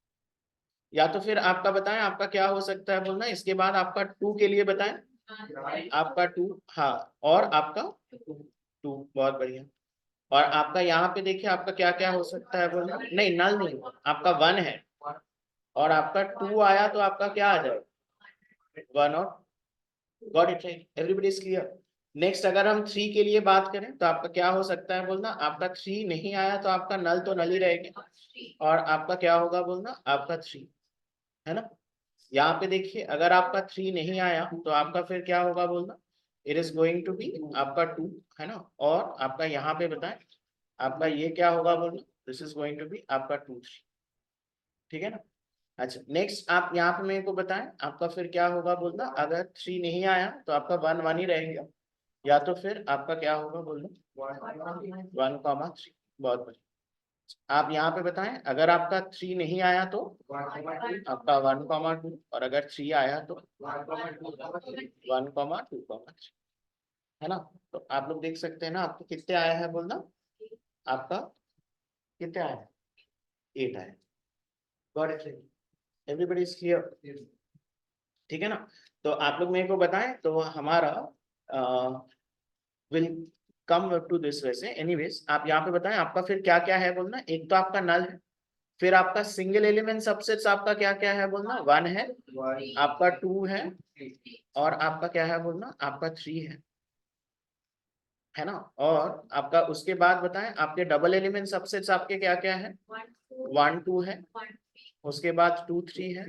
या तो फिर आपका बताएं आपका क्या हो सकता है बोलना, इसके बाद आपका 2 के लिए बताएं, आपका 2, हाँ, और आपका 2, बहुत बढ़िया। और आपका यहाँ पे देखिए आपका क्या क्या हो सकता है बोलना, नहीं नल नहीं, आपका 1 है और आपका 2 आया तो आपका क्या आ जाएगा 1 और, got it right, everybody is clear. Next अगर हम 3 के लिए बात करें तो आपका क्या हो सकता है बोलना, आपका 3 नहीं आया तो आपका नल तो नल ही रहेगा और आपका क्या होगा बोलना, आपका 3, है ना। यहाँ पे देखिए अगर आपका 3 नहीं आया तो आपका फिर क्या होगा बोलना, it is going to be आपका 2, है ना। और आपका यहाँ पे बताएं आपका ये क्या होगा बोलना, this is going to be आपका 2, 3, ठीक है ना। अच्छा नेक्स्ट आप यहाँ पे मेरे को बताएं आपका फिर क्या होगा बोलना, अगर 3 नहीं आया तो आपका 1 1 ही रहेगा, या तो फिर आपका क्या होगा बोलना 1,3, बहुत बढ़िया। आप यहाँ पे बताएं अगर आपका 3 नहीं आया तो आपका 1,2, और अगर 3 आया तो 1,2,3, है ना। तो आप लोग देख सकते हैं ना आपको कितने आया है बोलना, आपका कितने आया है, 8 आया, got it, everybody is clear, ठीक है ना। तो आप लोग मेरे को बताएं तो हमारा विल कम टू दिस वैसे, एनीवेज आप यहाँ पे बताएं आपका फिर क्या क्या है बोलना, एक तो आपका नल है, फिर आपका सिंगल एलिमेंट सबसेट्स आपका क्या क्या है बोलना, 1 है, आपका 2 है, और आपका क्या है बोलना, आपका 3 है ना। और आपका उसके बाद बताएं आपके डबल एलिमेंट सबसेट्स आपके क्या क्या है, 1 2 है, उसके बाद 2 3 है,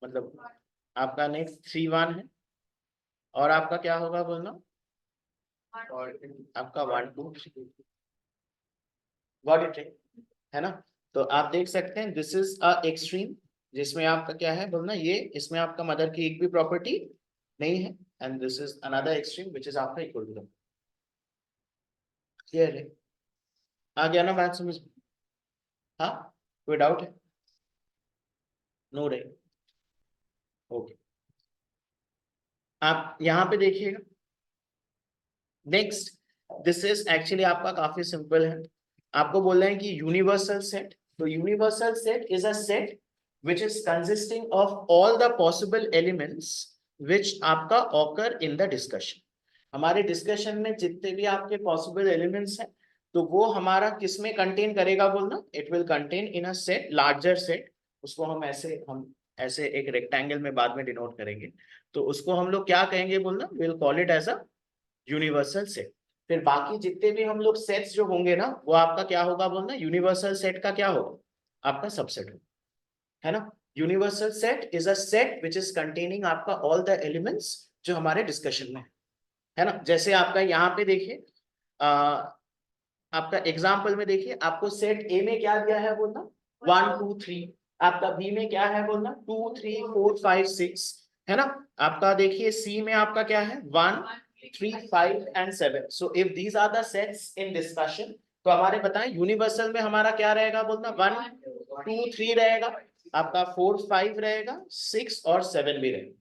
मतलब आपका नेक्स्ट 3 1 है, और आपका क्या होगा बोलना, और आपका 1 2 3, गॉट इट, है ना। तो आप देख सकते हैं दिस इज अ एक्सट्रीम, जिसमें आपका क्या है बोलना, ये इसमें आपका मदर की एक भी प्रॉपर्टी नहीं है, and this is another extreme which is आपका इक्विलिब्रियम। क्लियर है, आ गया ना बात समझ में, हाँ कोई डाउट है, नो रे, ओके। आप यहाँ पे देखिएगा नेक्स्ट, दिस इज एक्चुअली आपका काफी सिंपल है, आपको बोल रहे हैं कि यूनिवर्सल सेट, तो universal set is a set which is consisting of all the possible elements which आपका occur in the discussion। हमारे डिस्कशन में जितने भी आपके पॉसिबल एलिमेंट्स हैं तो वो हमारा किस में कंटेन करेगा बोलना, it will contain in a set, larger set, उसको हम ऐसे एक रेक्टेंगल में बाद में डिनोट करेंगे, तो उसको हम लोग क्या कहेंगे बोलना, will call it as a universal set. फिर बाकी जितने भी हम लोग सेट्स जो होंगे ना वो आपका क्या होगा बोलना, यूनिवर्सल सेट का क्या होगा, आपका सबसेट होगा, है ना। Universal set is a set which is containing आपका ऑल द एलिमेंट्स जो हमारे डिस्कशन में है ना। जैसे आपका यहाँ पे देखिए आपका एग्जाम्पल में देखिए आपको सेट ए में क्या दिया है बोलना, 1 2 3, आपका बी में क्या है बोलना 2 3 4 5 6, है ना। आपका देखिए सी में आपका क्या है 1 3 5 and 7। So if these are the sets in discussion, तो हमारे बताएं यूनिवर्सल में हमारा क्या रहेगा बोलना, 1 2 3 रहेगा, आपका 4 5 रहेगा, 6 और 7 भी रहेगा,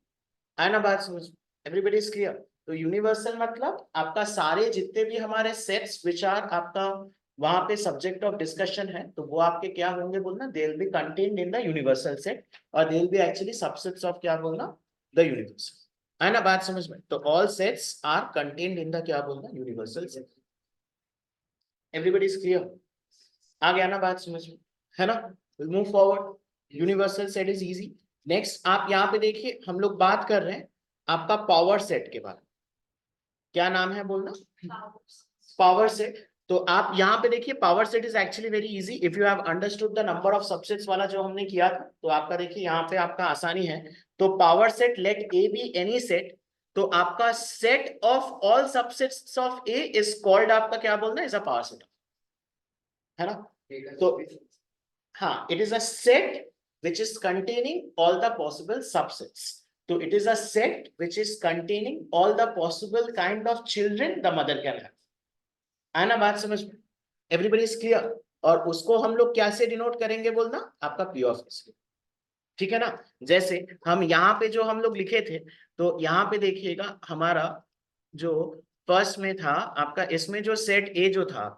है ना बात समझ, एवरीबॉडी इज क्लियर। तो यूनिवर्सल मतलब आपका सारे जितने भी हमारे सेट्स विच आर आपका वहां पे सब्जेक्ट ऑफ डिस्कशन है, तो वो आपके क्या होंगे बोलना, they will be contained in the universal set, और they will be actually subsets of क्या बोलना, द यूनिवर्सल, है ना बात समझ में। तो all sets are contained in the क्या बोलना, universal set, everybody is clear, आ गया ना बात समझ में, है ना। Will move forward, universal set is easy. Next आप यहाँ पे देखिए हम लोग बात कर रहे हैं आपका पावर सेट के बारे में, क्या नाम है बोलना, पावर सेट। तो आप यहाँ पे देखिए power set is actually very easy if you have understood the number of subsets वाला जो हमने किया था। तो आपका देखिए यहाँ पे आपका आसानी है। तो power set let A be any set, तो आपका set of all subsets of A is called, आपका क्या बोलना है, इज अ पावर सेट, है ना। तो हाँ, it is a set which is containing all the possible subsets. So it is a set which is containing all the possible kind of children the mother can have. है ना बात समझ में? Everybody is clear? और उसको हम लोग कैसे डिनोट करेंगे बोलना, आपका P of S, ठीक है ना। जैसे हम यहाँ पे जो हम लोग लिखे थे, तो यहाँ पे देखिएगा हमारा जो फर्स्ट में था आपका, इसमें जो सेट ए जो था,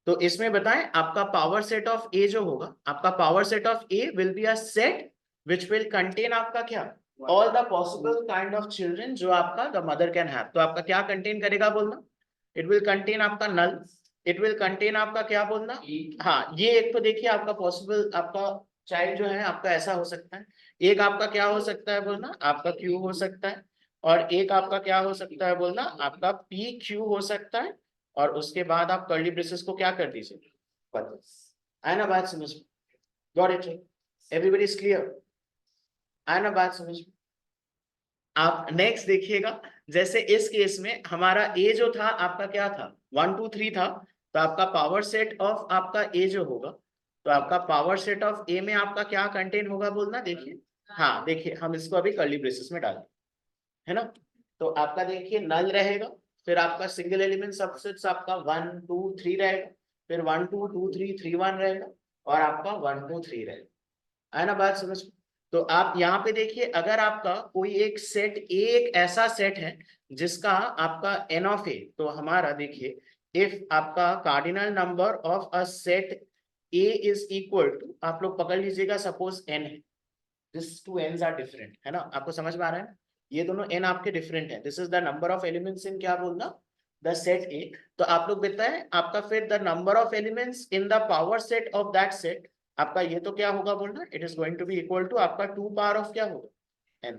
तो इसमें बताएं आपका पावर सेट ऑफ ए जो होगा, आपका power set of A will be a set which will contain आपका क्या, all the possible kind of children जो आपका द मदर कैन हैव। तो आपका क्या कंटेन करेगा बोलना, इट विल कंटेन आपका नल, इट विल कंटेन आपका क्या बोलना, हाँ ये एक तो देखिए आपका पॉसिबल आपका चाइल्ड जो है आपका ऐसा हो सकता है, एक आपका क्या हो सकता है बोलना, आपका क्यू हो सकता है, और एक आपका क्या हो सकता है बोलना, आपका पी क्यू हो सकता है, और उसके बाद आप कर्ली ब्रेसेस को क्या कर दीजिए, आया ना बात समझ में, got it, everybody is clear, आया ना बात समझ में। आप नेक्स्ट देखिएगा, जैसे इस केस में हमारा ए जो था आपका क्या था, 1 2 3 था, तो आपका पावर सेट ऑफ आपका ए जो होगा, तो आपका पावर सेट ऑफ ए में आपका क्या कंटेन होगा बोलना, देखिए हाँ देखिए हम इसको अभी कर्ली ब्रेसेस में डालें, है ना। तो आपका देखिए नल रहेगा, फिर आपका सिंगल एलिमेंट सबसेट्स आपका 1 2 3 रहेगा, फिर 1 2 2 3 3 1 रहेगा, और आपका 1 2 3 रहेगा, है ना बात समझ में। तो आप यहाँ पे देखिए अगर आपका कोई एक सेट ए एक ऐसा सेट है जिसका आपका एन ऑफ ए, तो हमारा देखिए इफ आपका cardinal number of a set A is equal to, आप लोग पकड़ लीजिएगा सपोज एन है, this two n's are different, है ना, आपको समझ में आ रहा है, ये दोनों एन आपके डिफरेंट है, this is the number of elements इन क्या बोलना, द सेट ए। तो आप लोग बताएं आपका फिर the number of elements in the power set of that set, आपका ये तो क्या होगा बोलना, it is going to be equal to आपका 2 पावर ऑफ क्या होगा, एन,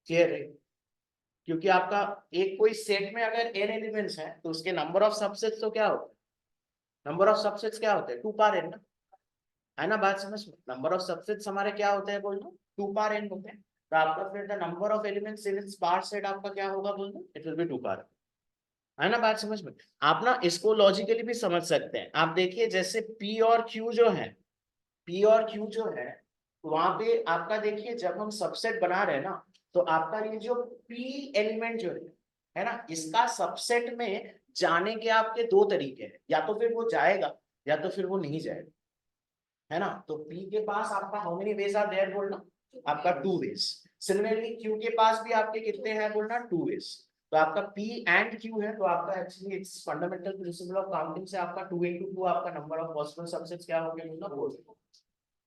क्लियर है। क्योंकि आपका एक कोई सेट में अगर एन एलिमेंट्स हैं तो उसके नंबर ऑफ सबसेट्स तो क्या होता है, नंबर ऑफ सबसेट्स क्या होते हैं, 2 पावर एन ना, है ना बात समझ में। नंबर ऑफ सबसेट्स हमारे क्या होते हैं बोलना, 2 पावर एन होते हैं, तो आपका फिर the number of elements in its part set आपका क्या होगा बोलना, इट विल बी 2 पावर, है ना बात समझ में। आप ना इसको लॉजिकली भी समझ सकते हैं, आप देखिए जैसे P और Q जो है, P और Q जो है, वहां पे आपका देखिए जब हम सबसेट बना रहे हैं ना, तो आपका ये जो P एलिमेंट जो है ना, इसका सबसेट में जाने के आपके दो तरीके हैं, या तो फिर वो जाएगा या तो फिर वो नहीं जाएगा, है ना। तो P के पास आपका how many ways are there बोलना, आपका 2 वेज। सिमिलरली Q के पास भी आपके कितने हैं बोलना, 2 वेज। तो आपका P एंड Q है, तो आपका actually its fundamental principle of counting से आपका 2 into 2 आपका नंबर ऑफ पॉसिबल सबसेट्स क्या हो गया बोलना, 4,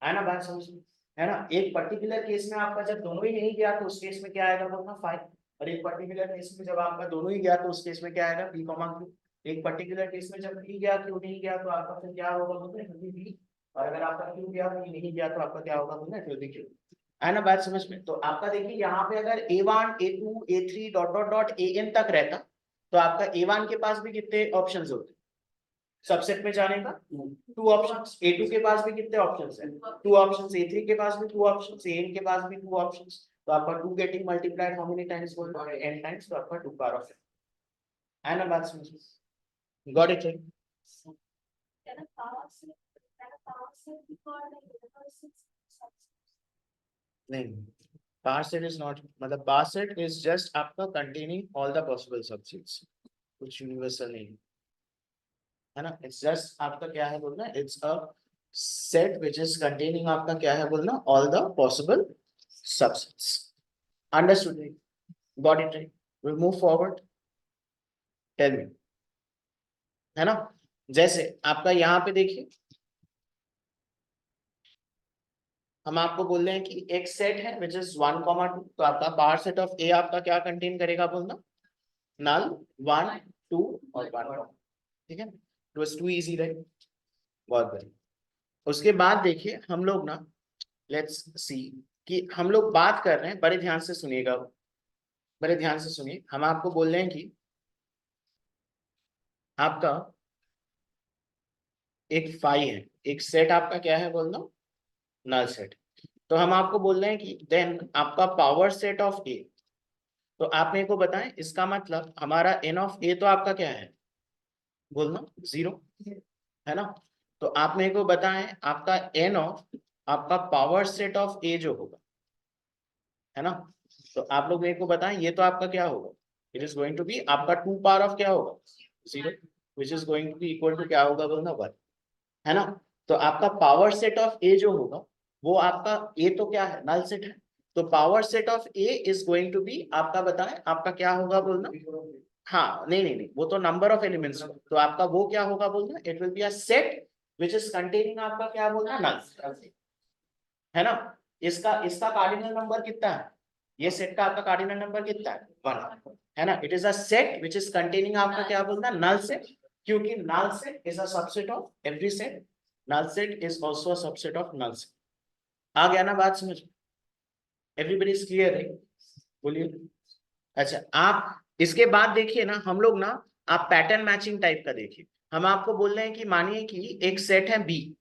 है ना बात समझ में, है ना। एक पर्टिकुलर केस में आपका जब दोनों ही नहीं गया तो उस केस में क्या आएगा बोलना, 5, और एक पर्टिकुलर केस में जब आपका दोनों ही गया तो उस केस में क्या आएगा, P, Q। एक पर्टिकुलर केस में जब P गया Q नहीं गया तो आपका फिर क्या होगा बोलना, P, और अगर आपका Q गया P नहीं गया तो आपका क्या होगा बोलना, Q, है ना बात समझ में। तो आपका देखिए यहाँ पे अगर A1 A2 A3 dot dot dot AN तक रहता, तो आपका A1 के पास भी कितने ऑप्शंस होते सबसेट में जाने का, 2 ऑप्शंस, A2 के पास भी कितने ऑप्शंस हैं, 2 ऑप्शंस, A3 के पास भी 2 ऑप्शंस, AN के पास भी 2 ऑप्शंस, तो आपका 2 getting multiplied how many times बोल रहे हैं, n टाइम्स, तो आपका 2 पावर ऑफ, है ना बात समझ में, got it. Can a power set be called a universal subset? नहीं, पावर सेट इज नॉट, मतलब पावर सेट इज जस्ट आपका containing all the possible subsets, कुछ यूनिवर्सल नहीं, है ना। इट्स जस्ट आपका क्या है बोलना, it's a set which is containing आपका क्या है बोलना, all the possible subsets, understood, got it, will move forward, tell me, है ना। जैसे आपका यहाँ पे देखिए हम आपको बोल रहे हैं कि एक सेट है विच इज 1, 2, तो आपका पावर सेट ऑफ ए आपका क्या कंटेन करेगा बोलना, नल 1 2 और 1, ठीक है, it was too easy right, बहुत बढ़िया। उसके बाद देखिए हम लोग ना, लेट्स सी कि हम लोग बात कर रहे हैं, बड़े ध्यान से सुनिएगा, बड़े ध्यान से सुनिए, हम आपको बोल रहे हैं कि आपका एक फाई है, एक सेट आपका क्या है बोलना, नल सेट। तो हम आपको बोल रहे हैं कि देन आपका पावर सेट ऑफ ए, तो आप मेरे को बताएं इसका मतलब हमारा एन ऑफ ए तो आपका क्या है बोलना, 0 है ना। तो आप मेरे को बताएं आपका एन ऑफ आपका पावर सेट ऑफ ए जो होगा, है ना। तो आप लोग मेरे को बताएं ये तो आपका क्या होगा, it is going to be आपका 2 पावर ऑफ क्या होगा 0, which is going to be equal to क्या होगा बोलना 1, है ना। तो आपका पावर सेट ऑफ ए जो होगा वो आपका ए तो क्या है नल सेट है, तो power set of A is going to be आपका बताएं आपका क्या होगा बोलना। हाँ नहीं नहीं नहीं, वो तो नंबर ऑफ एलिमेंट्स, तो आपका वो क्या होगा बोलना, it will be a set which is containing आपका क्या बोलना नल, है ना। इसका इसका कार्डिनल नंबर कितना है, ये सेट का आपका कार्डिनल नंबर कितना है 1, है ना। It is a set which is containing आपका क्या बोलना नल सेट, क्योंकि null set is a subset of every set, null set is also a subset of null set. आ गया ना बात समझ, एवरीबॉडी इज क्लियर है, बोलिए। अच्छा आप इसके बाद देखिए ना, हम लोग ना आप पैटर्न मैचिंग टाइप का देखिए, हम आपको बोल रहे हैं कि मानिए कि एक सेट है B,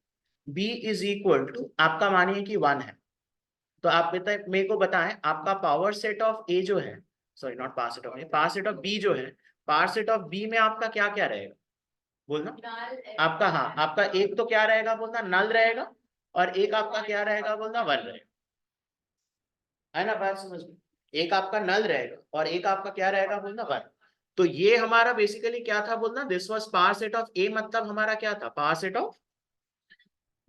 B is equal to आपका मानिए कि 1 है, तो आप मेरे को बताएं आपका पावर सेट ऑफ ए जो है, sorry not power set of A, power set of B जो है, पावर सेट ऑफ बी में आपका क्या क्या रहेगा बोलना, आपका हाँ आपका एक तो क्या रहेगा बोलना नल रहेगा, और एक आपका क्या रहेगा बोलना 1 रहेगा, है ना बात समझ में। एक आपका नल रहेगा और एक आपका क्या रहेगा बोलना 1। तो ये हमारा बेसिकली क्या था बोलना, this was power set of A, मतलब हमारा क्या था पावर सेट ऑफ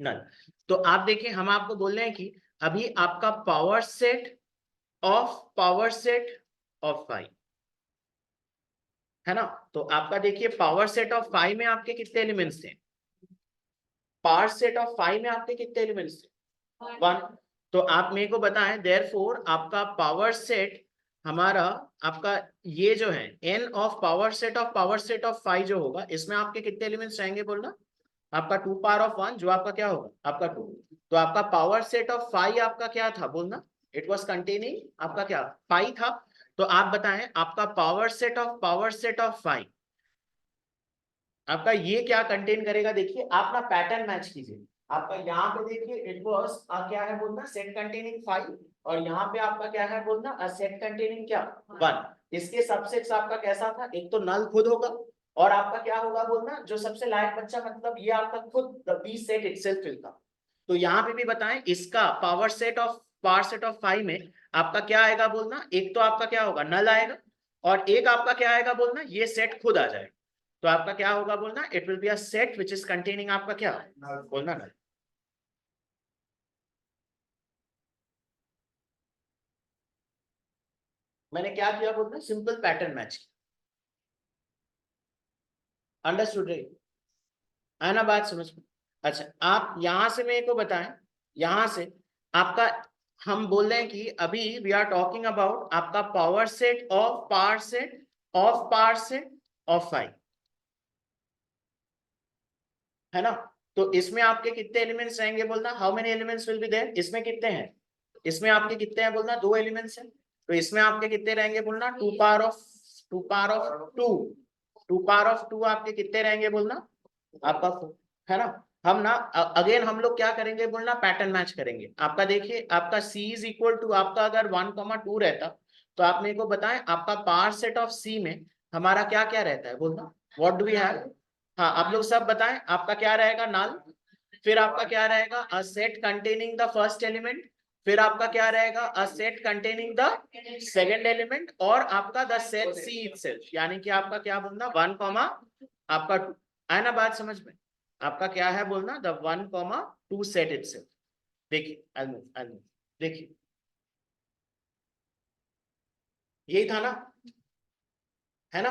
नल। तो आप देखिए हम आपको बोल रहे हैं कि अभी आपका पावर सेट ऑफ 5, है ना। तो आपका देखिए पावर सेट ऑफ 5 में आपके कितने एलिमेंट्स थे, पावर सेट ऑफ 5 में आपके कितने एलिमेंट्स थे 1। तो आप मेरे को बताएं देयरफॉर आपका पावर सेट हमारा आपका ये जो है n of power set of 5 जो होगा, इसमें आपके कितने एलिमेंट्स रहेंगे बोलना, आपका 2 पावर ऑफ 1 जो आपका क्या होगा आपका 2। तो आपका पावर सेट ऑफ 5 आपका क्या था बोलना, इट वाज कंटेनिंग आपका क्या 5 था। तो आप बताएं आपका पावर सेट ऑफ 5 आपका ये क्या कंटेन करेगा, देखिए आप ना पैटर्न मैच कीजिए, आपका यहाँ पे देखिए इट वाज क्या है बोलना सेट कंटेनिंग 5, और यहाँ पे आपका क्या है बोलना सेट कंटेनिंग क्या 1। इसके सबसेट्स आपका कैसा था, एक तो नल खुद होगा, और आपका क्या होगा बोलना जो सबसे लायक बच्चा, मतलब ये आपका खुद the B set itself will come. तो यहाँ पे भी बताएं इसका पावर सेट ऑफ 5 में आपका क्या आएगा बोलना, एक तो आपका क्या होगा नल आएगा, और एक आपका क्या आएगा बोलना ये सेट खुद आ जाएगा। तो आपका क्या होगा बोलना, it will be a set which is containing आपका क्या बोलना नल। मैंने क्या किया बोलना, सिंपल पैटर्न मैच, अंडरस्टूड रही है ना बात समझ में। अच्छा आप यहां से मेरे को बताएं, यहां से आपका हम बोल रहे हैं कि अभी वी आर टॉकिंग अबाउट आपका पावर सेट ऑफ 5, है ना। तो इसमें आपके कितने एलिमेंट्स रहेंगे बोलना, how many elements will be there, इसमें कितने हैं, इसमें आपके कितने हैं बोलना 2 एलिमेंट्स हैं, तो इसमें आपके कितने रहेंगे बोलना 2 पावर ऑफ 2 आपके कितने रहेंगे बोलना आपका 4, है ना। हम ना अगेन हम लोग क्या करेंगे बोलना पैटर्न मैच करेंगे, आपका देखिए आपका C इज इक्वल टू आपका अगर 1,2 रहता, तो आप मेरे को बताएं आपका पावर सेट ऑफ C में हमारा क्या क्या रहता है बोलना, व्हाट डू वी हैव। हाँ आप लोग सब बताएं आपका क्या रहेगा नल, फिर आपका क्या रहेगा अ set containing the first element, फिर आपका क्या रहेगा अ set containing the second element, और आपका द सेट C इटसेल्फ, यानी कि आपका क्या बोलना 1 कॉमा आपका 2, है ना बात समझ में। आपका क्या है बोलना द 1,2 सेट इटसेल्फ। देखिए देखिए यही था ना, है ना।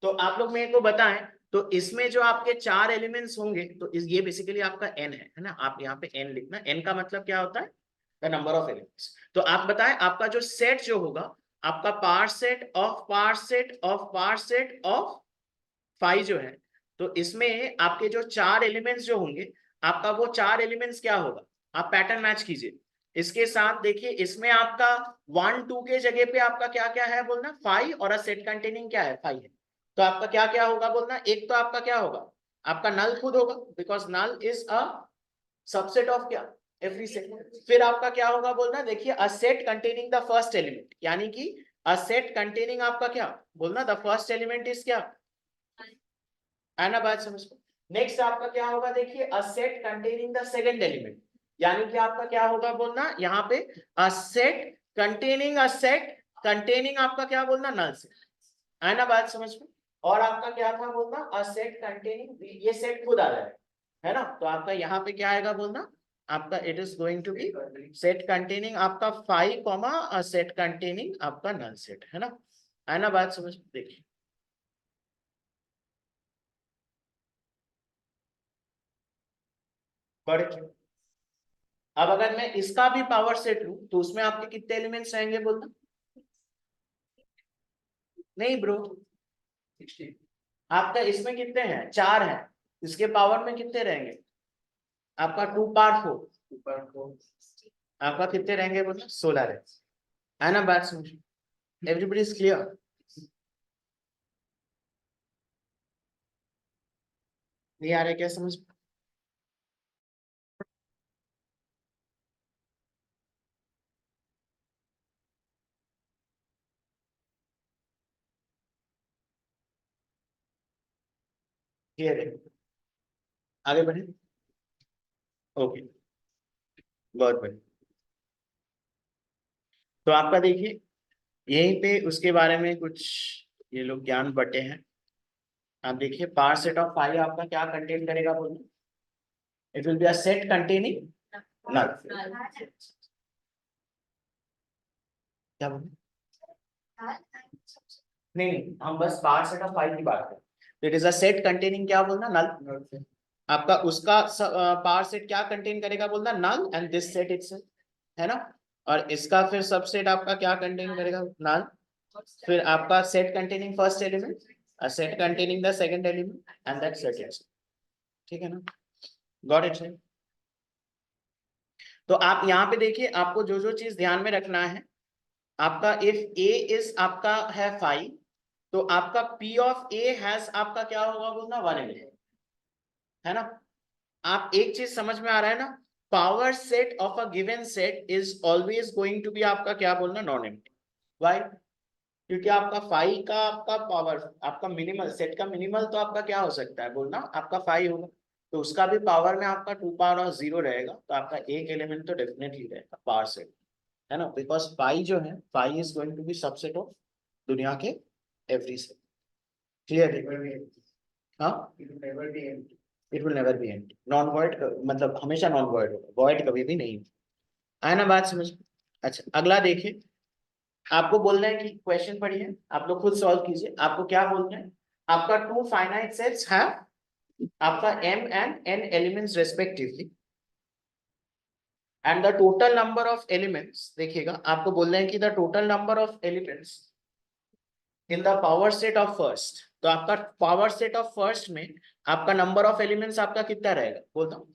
तो आप लोग मेरे को बताएं, तो इसमें जो आपके 4 एलिमेंट्स होंगे, तो ये बेसिकली आपका n है ना, आप यहाँ पे n लिखना, n का मतलब क्या होता है द नंबर ऑफ एलिमेंट्स। तो आप बताएं आपका जो सेट जो होगा आपका पावर सेट ऑफ 5 जो है, तो इसमें आपके जो 4 एलिमेंट्स जो होंगे, आपका वो 4 एलिमेंट्स क्या होगा, आप पैटर्न मैच कीजिए इसके साथ। देखिए इसमें आपका 1 2 के जगह पे आपका क्या क्या है बोलना 5, और सेट कंटेनिंग क्या है 5 है, तो आपका क्या क्या होगा बोलना, एक तो आपका क्या होगा, आपका नल खुद होगा, because null is a subset of क्या, एवरी सेट। फिर आपका क्या होगा बोलना, देखिए a set containing the first element, यानी कि अ सेट कंटेनिंग आपका क्या बोलना, द फर्स्ट एलिमेंट इज क्या, है ना बात समझ में। नेक्स्ट आपका क्या होगा, देखिए a set containing the second element, यानी कि आपका क्या होगा बोलना यहाँ पे, अ set containing a set containing आपका क्या बोलना, नल से, है ना बात समझ में। और आपका क्या था बोलना, अ सेट कंटेनिंग, ये सेट खुद आ रहा है ना, तो आपका यहाँ पे क्या आएगा बोलना, आपका it is going to be set containing आपका 5 कॉमा अ सेट कंटेनिंग आपका नल सेट, है ना बात समझ में। देखिए बड़े, अब अगर मैं इसका भी पावर सेट लूं तो उसमें आपके कितने एलिमेंट्स रहेंगे बोलना, नहीं ब्रो, 60 आपका इसमें कितने हैं, 4 हैं, इसके पावर में कितने रहेंगे, आपका 2 पावर 4, ऊपर को आपका कितने रहेंगे बोलना, 16 रहेंगे, है ना बात समझ, एवरीबॉडी इज क्लियर। नहीं आ रहा है क्या समझ, क्लियर है, आगे बढ़े, ओके, बहुत बढ़िया। तो आपका देखिए यहीं पे उसके बारे में कुछ ये लोग ज्ञान बटे हैं। आप देखिए पावर सेट ऑफ फाइव आपका क्या कंटेन करेगा बोलिए, it will be a set containing null, क्या बोले, नहीं हम बस पावर सेट ऑफ फाइव की बात करें, तो it is a set containing क्या बोलना, नल, आपका उसका पावर सेट क्या कंटेन करेगा बोलना, null and this set itself, है ना, और इसका फिर सबसेट आपका क्या कंटेन करेगा, नल, फिर आपका set containing first element, a set containing the second element and that set is, ठीक है ना, गॉट इट। तो आप यहाँ पे देखिए आपको जो जो चीज ध्यान में रखना है, आपका इफ a इज आपका है 5, तो आपका p ऑफ a हैज आपका क्या होगा बोलना, 1 एलिमेंट, है ना। आप एक चीज समझ में आ रहा है ना, power set of a given set is always going to be आपका क्या बोलना, नॉन एम्प्टी, व्हाई, क्योंकि आपका 5 का आपका पावर, आपका मिनिमल सेट का मिनिमल तो आपका क्या हो सकता है बोलना, आपका 5 होगा, तो उसका भी पावर में आपका 2 पावर और 0 रहेगा, तो आपका एक एलिमेंट तो डेफिनेटली रहेगा पावर सेट, है ना, बिकॉज 5 जो है 5 is going to be subset of दुनिया के एवरी सेट, क्लियर है, हाँ, it will never be empty, non void मतलब हमेशा नॉन वॉइड होगा, वॉइड कभी भी नहीं, है ना बात समझ। अच्छा अगला देखिए, आपको बोलना है कि क्वेश्चन पढ़िए, आप लोग खुद सॉल्व कीजिए, आपको क्या बोलना है, आपका टू फाइनाइट सेट्स हैव आपका m and n elements respectively and the total number of elements, देखिएगा आपको बोल रहे हैं कि the total number of elements in the power set of first, तो आपका पावर सेट ऑफ फर्स्ट में आपका नंबर ऑफ एलिमेंट्स आपका कितना रहेगा बोलता हूँ,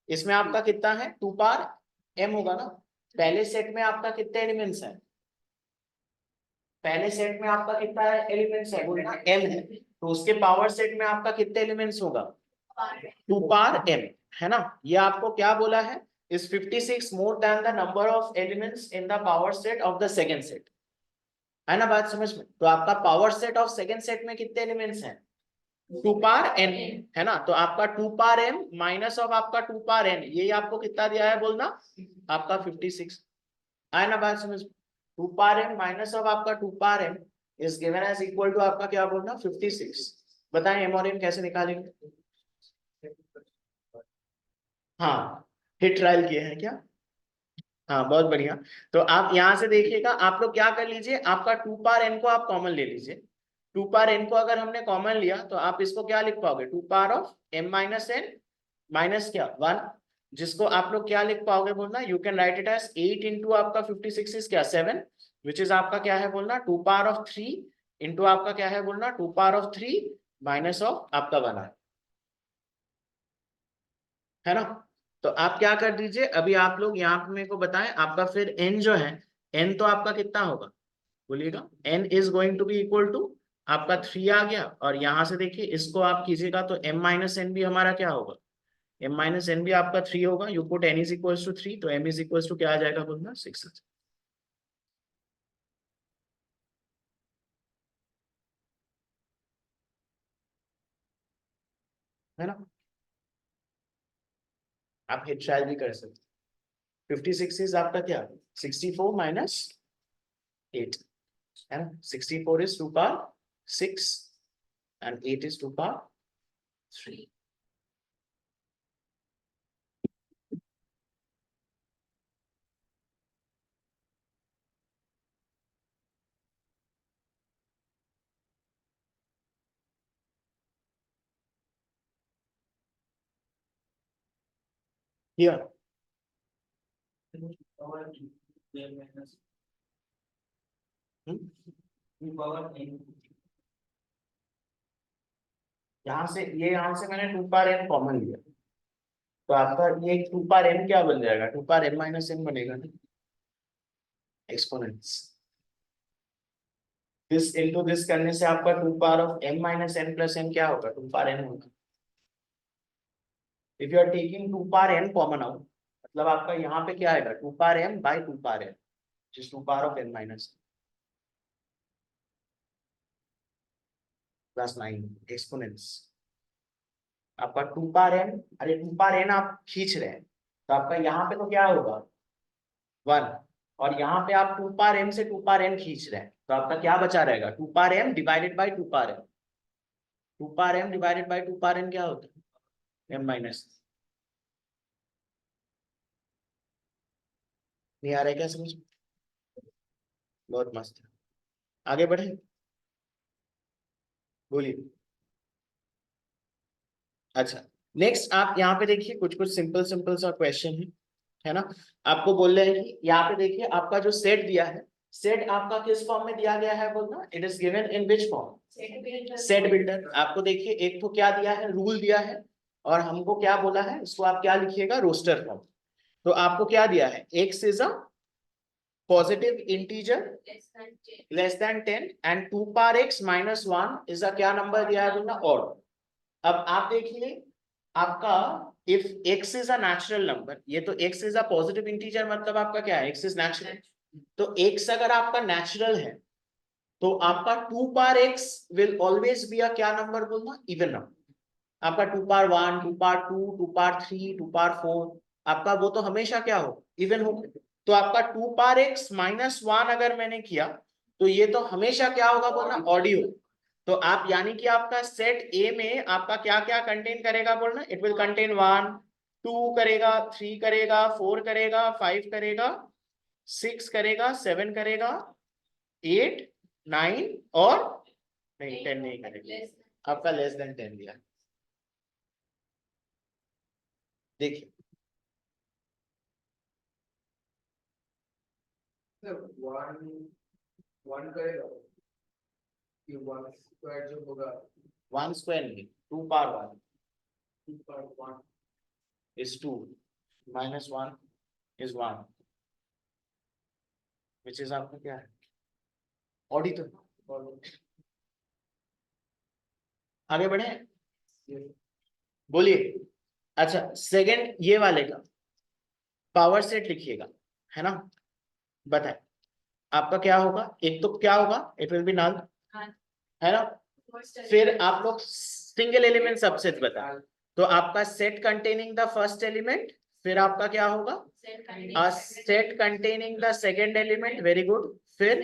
इसमें आपका कितना है 2 पावर m होगा ना, पहले सेट में आपका कितने एलिमेंट्स हैं, पहले सेट में आपका कितना एलिमेंट्स है बोलना, m है, तो उसके पावर सेट में आपका कितने एलिमेंट्स होगा, 2 पावर m, है ना, ये आपको क्या बोला है, is 56 more than the number of elements in the power set of the second set, है ना बात समझ में। तो आपका power set of second set में कितने एलिमेंट्स हैं, 2 पावर n, है ना, तो आपका 2 पावर m माइनस ऑफ आपका 2 पावर n, ये आपको कितना दिया है बोलना, आपका 56, है ना बात समझ में, 2 पावर m माइनस ऑफ आपका 2 power m is given as equal to आपका क्या बोलना 56, बताएं m और n कैसे निकालेंगे, हाँ हिट ट्रायल किए हैं क्या, हाँ बहुत बढ़िया। तो आप यहाँ से देखिएगा, आप लोग क्या कर लीजिए, आपका 2 पावर n को आप कॉमन ले लीजिए, 2 पावर n को अगर हमने कॉमन लिया तो आप इसको क्या लिख पाओगे, 2 power of m minus n minus क्या 1, जिसको आप लोग क्या लिख पाओगे बोलना, you can write it as 8 into आपका 56 इज क्या 7, विच इज आपका क्या है बोलना 2 पावर ऑफ 3 इंटू आपका क्या है बोलना 2 पावर ऑफ 3 माइनस ऑफ आपका 1, है ना। तो आप क्या कर दीजिए, अभी आप लोग यहाँ पे मेरे को बताएं, आपका फिर n जो है, n तो आपका कितना होगा बोलिएगा, n is going to be equal to आपका 3 आ गया, और यहाँ से देखिए इसको आप कीजिएगा तो m माइनस एन भी हमारा क्या होगा, m माइनस एन भी आपका 3 होगा। You put n is equal to 3, तो m इज इक्वल टू क्या आ जाएगा बोलना 6। है ना, आप हिट ट्रायल भी कर सकते। 56 इज आपका क्या, 64 माइनस 8, है ना। 64 is 2 power 6 and 8 is 2 power 3. Here. यहाँ से ये, यहाँ से मैंने 2 पावर n कॉमन लिया, तो आपका ये 2 पावर m क्या बन जाएगा, 2 पावर m माइनस n बनेगा ना, एक्सपोनेंट्स। दिस इनटू दिस करने से आपका 2 power of m minus n plus n क्या होगा, 2 पावर n होगा। If you are taking 2 power n common out, मतलब आपका यहाँ पे क्या आएगा, 2 power m by 2 power n, जिस 2 power of n minus plus 9 exponents. आपका 2 पावर n, अरे 2 पावर n आप खींच रहे हैं, तो आपका यहाँ पे तो क्या होगा 1, और यहाँ पे आप 2 पावर m से 2 पावर n खींच रहे हैं, तो आपका क्या बचा रहेगा, 2 power m divided by 2 power n। 2 power m divided by 2 power n क्या होता है, m माइनस। नहीं आ रहा है क्या समझ, बहुत मस्त है। आगे बढ़े, बोलिए। अच्छा, नेक्स्ट आप यहाँ पे देखिए कुछ कुछ सिंपल सिंपल सा क्वेश्चन है ना। आपको बोल रहे हैं कि यहाँ पे देखिए आपका जो सेट दिया है, सेट आपका किस फॉर्म में दिया गया है बोलना, it is given in which form, set builder. आपको देखिए एक तो क्या दिया है, रूल दिया है, और हमको क्या बोला है, इसको आप क्या लिखिएगा, रोस्टर फॉर्म। तो आपको क्या दिया है, x is a positive integer less than 10 and 2 power x minus 1 is a क्या नंबर दिया है बोलना, ऑड। अब आप देखिए आपका if x is a natural number, ये तो x is a positive integer, मतलब आपका क्या है, x इज नेचुरल। तो x अगर आपका नेचुरल है, तो आपका 2 power x will always be a क्या नंबर बोलना, इवन नंबर। आपका 2 पावर 1, 2 पावर 2, 2 पावर 3, 2 पावर 4, आपका वो तो हमेशा क्या हो, इवन हो। तो आपका 2 पावर x माइनस 1 अगर मैंने किया, तो ये तो हमेशा क्या होगा बोलना, ऑडियो। तो आप यानी कि आपका सेट ए में आपका क्या क्या कंटेन करेगा बोलना, इट विल कंटेन 1, 2 करेगा, 3 करेगा, 4 करेगा, 5 करेगा, 6 करेगा, 7 करेगा, 8, 9 और नहीं 10 नहीं करेगा, आपका लेस देन 10 दिया। देखिए वन करेगा, ये वन स्क्वायर जो होगा, 1 स्क्वायर नहीं, 2 power 1 2 power 1 is 2 minus 1 is 1, which is आपका क्या है, ऑडिटर। आगे बढ़े, बोलिए। अच्छा, सेकंड ये वाले का पावर सेट लिखिएगा, है ना। बताए आपका क्या होगा, एक तो क्या होगा, इट विल बी नल, है ना। फिर आप लोग सिंगल एलिमेंट सबसेट बताए, तो आपका set containing the first element, फिर आपका क्या होगा, a set containing the second element, very good, फिर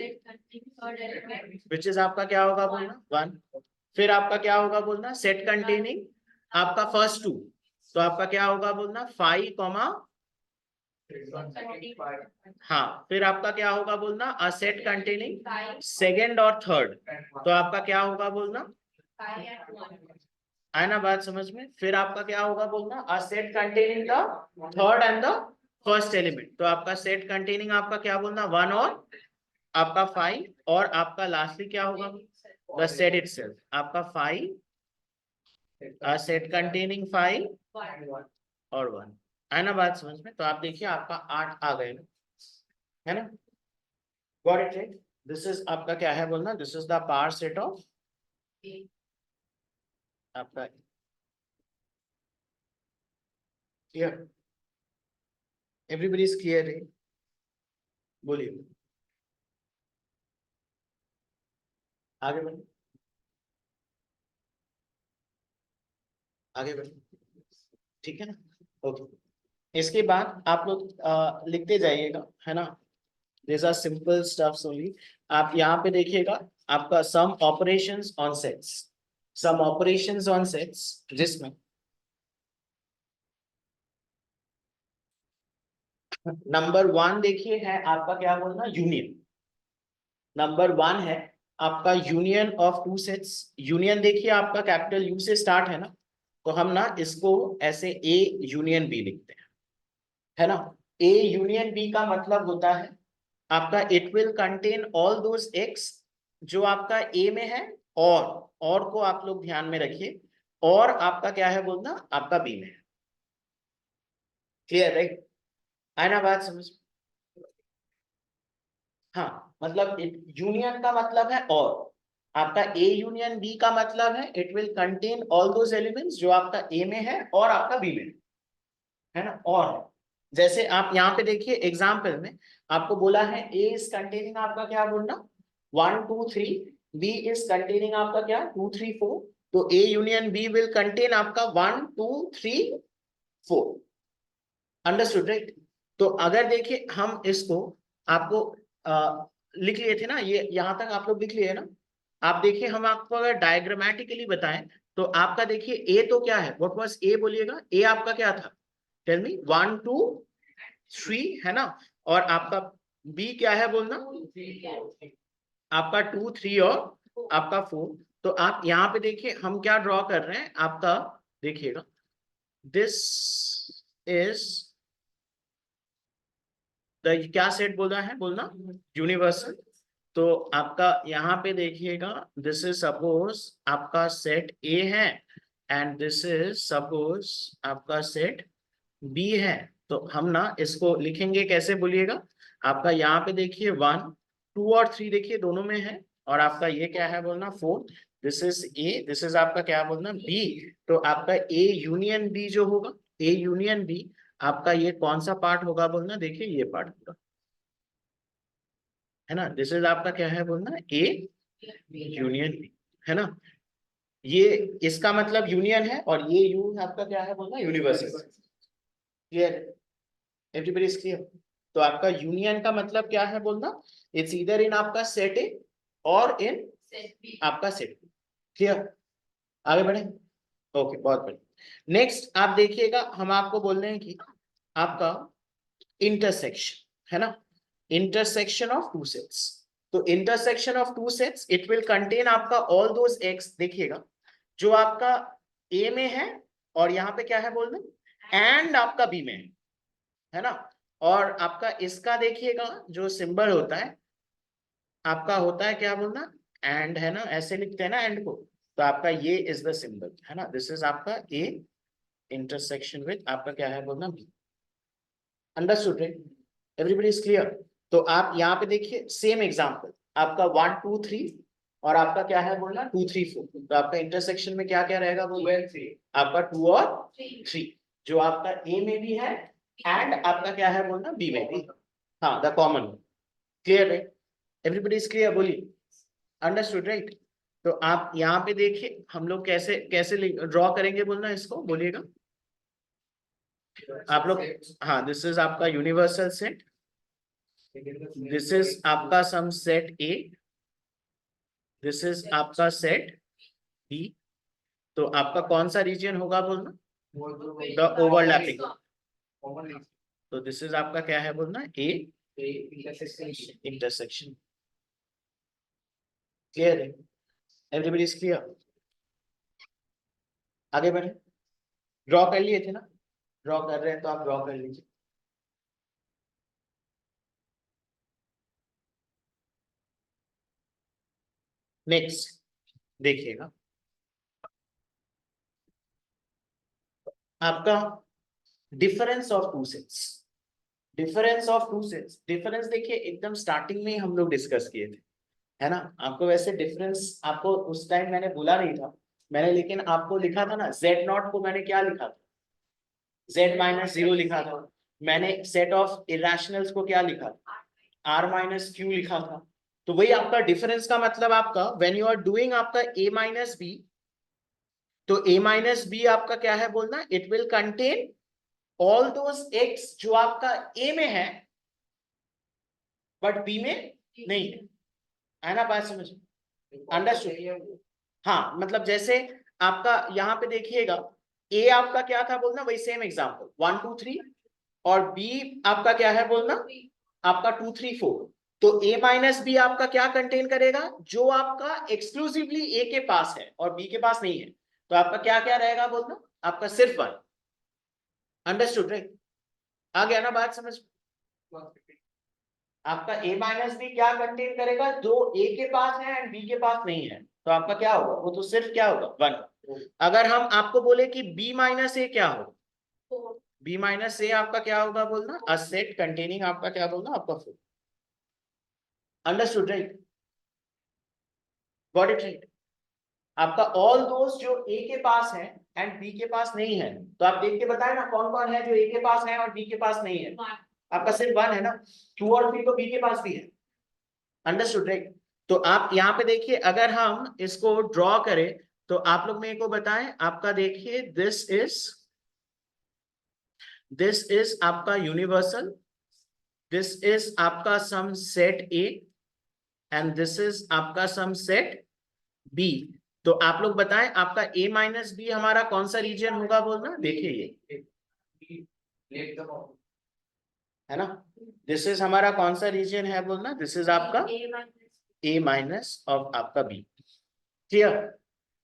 which is आपका क्या होगा बोलना, 1। फिर आपका क्या होगा बोलना, सेट कंटेनिंग आपका फर्स्ट 2, तो आपका क्या होगा बोलना 5 कॉमा, हाँ। फिर आपका क्या होगा बोलना, a set containing सेकेंड और थर्ड, तो आपका क्या होगा बोलना, है ना बात समझ में। फिर आपका क्या होगा बोलना, a set containing the third and the first element, तो आपका सेट कंटेनिंग आपका क्या बोलना, 1 और आपका 5, और आपका लास्टली क्या होगा, the set itself, आपका 5, a set containing 5 और 1, है ना बात समझ में। तो आप देखिए आपका 8 आ गए ना, है ना, got it right. This is आपका क्या है बोलना, this is the power set of A. आपका क्लियर, एवरीबडी इज क्लियर है, बोलिए आगे बढ़े, आगे बढ़े, ठीक है ना, ओके। इसके बाद आप लोग लिखते जाइएगा, है ना, this are simple stuffs only. आप यहाँ पे देखिएगा आपका some operations on sets, some operations on sets, जिसमें नंबर 1 देखिए है आपका क्या बोलना, यूनियन। नंबर 1 है आपका union of two sets. Union देखिए आपका कैपिटल यू से स्टार्ट है ना, तो हम ना इसको ऐसे ए यूनियन बी लिखते हैं, है ना। ए यूनियन बी का मतलब होता है आपका it will contain all those x जो आपका ए में है, और को आप लोग ध्यान में रखिए, और आपका क्या है बोलना, आपका बी में है। क्लियर, राइट, है ना बात समझ। हाँ, मतलब यूनियन का मतलब है और, आपका ए यूनियन बी का मतलब है it will contain all those elements जो आपका ए में है और आपका बी में है ना। और जैसे आप यहाँ पे देखिए एग्जाम्पल में आपको बोला है ए इज कंटेनिंग आपका क्या बोलना 1 2 3, बी इज कंटेनिंग आपका क्या 2 3 4, तो A union B will contain आपका 1 2 3 4। Understood, right. तो अगर देखिए हम इसको आपको लिख लिए थे ना, ये यहां तक आप लोग लिख लिए ना। आप देखिए हम आपको अगर डायग्रामेटिकली बताएं तो आपका देखिए ए तो क्या है, व्हाट वाज ए बोलिएगा, ए आपका क्या था, टेल मी, 1 2 3 है ना, और आपका बी क्या है बोलना, आपका 2 3 और आपका 4। तो आप यहाँ पे देखिए हम क्या ड्रॉ कर रहे हैं, आपका देखिएगा दिस इज क्या सेट बोला है बोलना, यूनिवर्सल। तो आपका यहाँ पे देखिएगा दिस इज सपोज आपका सेट ए है, एंड दिस इज सपोज आपका सेट बी है। तो हम ना इसको लिखेंगे कैसे बोलिएगा, आपका यहाँ पे देखिए 1 2 और 3 देखिए दोनों में है, और आपका ये क्या है बोलना 4, this is a, this is आपका क्या बोलना बी। तो आपका ए यूनियन बी जो होगा, ए यूनियन बी आपका ये कौन सा पार्ट होगा बोलना, देखिए ये पार्ट होगा, है ना, दिस इज आपका क्या है बोलना ए यूनियन बी, है ना। ये इसका मतलब यूनियन है, और ये यू आपका क्या है बोलना universal. Clear, everybody is clear. तो आपका यूनियन का मतलब क्या है बोलना, इट्स ईदर इन आपका सेट ए और इन आपका सेट बी। क्लियर, आगे बढ़े, ओके, बहुत बढ़िया। नेक्स्ट आप देखिएगा हम आपको बोल रहे हैं कि आपका इंटरसेक्शन, है ना, इंटरसेक्शन ऑफ टू सेट्स। तो intersection of two sets it will contain आपका ऑल दोज एक्स, देखिएगा जो आपका ए में है और यहाँ पे क्या है बोलना, एंड आपका बी में है ना। और आपका इसका देखिएगा जो सिंबल होता है आपका होता है क्या बोलना, एंड, है ना, ऐसे लिखते हैं ना एंड को, तो आपका ये इज द सिंबल, है ना, दिस इज आपका ए इंटरसेक्शन विद आपका क्या है बोलना B. Understood, everybody is clear. तो आप यहाँ पे देखिए सेम एग्जांपल, आपका 1 2 3 और आपका क्या है बोलना 2 3 4, तो आपका इंटरसेक्शन में क्या क्या रहेगा बोलना, आपका 2 और 3 जो आपका ए में भी है एंड आपका क्या है बोलना बी में भी, हाँ द कॉमन। क्लियर है, एवरीबॉडी इज क्लियर, बोलिए अंडरस्टूड, राइट। तो आप यहाँ पे देखिए हम लोग कैसे कैसे ड्रॉ करेंगे बोलना इसको, बोलिएगा आप लोग। हाँ, दिस इज आपका यूनिवर्सल सेट, दिस इज आपका some set A, this is आपका सेट बी। तो आपका कौन सा रीजन होगा बोलना, द ओवरलैपिंग। तो दिस इज आपका क्या है बोलना ए इंटरसेक्शन। क्लियर है, एवरीबॉडी इज क्लियर, आगे बढ़े। ड्रॉ कर लिए थे ना, ड्रॉ कर रहे हैं तो आप ड्रॉ कर लीजिए। नेक्स्ट देखिएगा आपका difference of two sets, difference of two sets. Difference देखिए एकदम स्टार्टिंग में ही हम लोग डिस्कस किए थे, है ना। आपको वैसे डिफरेंस आपको उस टाइम मैंने बोला नहीं था, मैंने लेकिन आपको लिखा था ना, Z नॉट को मैंने क्या लिखा था, Z माइनस 0 लिखा था। मैंने सेट ऑफ इरेशनल्स को क्या लिखा था, R माइनस Q लिखा था। तो वही आपका डिफरेंस का मतलब आपका व्हेन यू आर डूइंग आपका A माइनस बी, तो A माइनस बी आपका क्या है बोलना, it will contain all those x जो आपका A में है बट B में नहीं है ना, बात समझ, अंडरस्टूड। हाँ मतलब जैसे आपका यहाँ पे देखिएगा, A आपका क्या था बोलना, वही सेम एग्जांपल 1 2 3, और B आपका क्या है बोलना, आपका 2 3 4। तो A माइनस बी आपका क्या कंटेन करेगा, जो आपका एक्सक्लूसिवली A के पास है और B के पास नहीं है, तो आपका क्या क्या रहेगा बोलना, आपका सिर्फ 1। अंडरस्टूड राइट, आ गया ना बात समझ। आपका A माइनस बी क्या कंटेन करेगा, जो A के पास है एंड B के पास नहीं है, तो आपका क्या होगा, वो तो सिर्फ क्या होगा 1। अगर हम आपको बोले कि B माइनस ए क्या होगा, B माइनस ए आपका क्या होगा बोलना, अ सेट कंटेनिंग आपका क्या बोलना, आपका 4। Understood right, got it right. आपका ऑल दोस्त जो A के पास है एंड B के पास नहीं है, तो आप देख के बताए ना कौन कौन है जो A के पास है और B के पास नहीं है, आपका सिर्फ 1 है ना, 2 और 3 तो B के पास भी है। Understood right. तो आप यहाँ पे देखिए, अगर हम इसको ड्रॉ करें तो आप लोग मेरे को बताएं, आपका देखिए दिस इज आपका यूनिवर्सल, दिस इज आपका some set A and this is आपका सम सेट B। तो आप लोग बताएं आपका A माइनस बी हमारा कौन सा रीजन होगा बोलना, देखिए ये है ना, दिस इज हमारा कौन सा रीजन है बोलना, दिस इज आपका A माइनस ऑफ आपका B। Clear,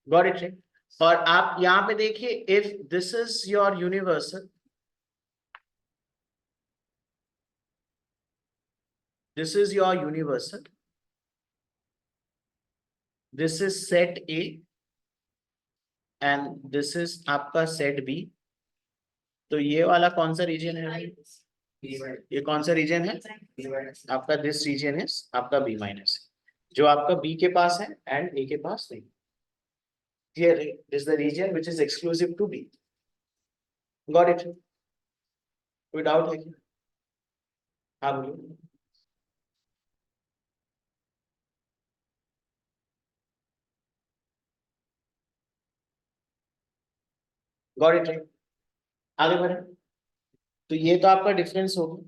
got it. और आप यहाँ पे देखिए, if this is your universal, this is your universal, this is set A and this is आपका सेट B। तो ये वाला कौन सा रीजन है, ये कौन सा रीजन है आपका, दिस रीजन इज आपका B माइनस, जो आपका B के पास है एंड A के पास नहीं। Clear, is the region which is exclusive to B। Got it, कोई डाउट है क्या, हाँ बोलिए। गॉट इट राइट, आगे बढ़े। तो ये तो आपका डिफरेंस होगा।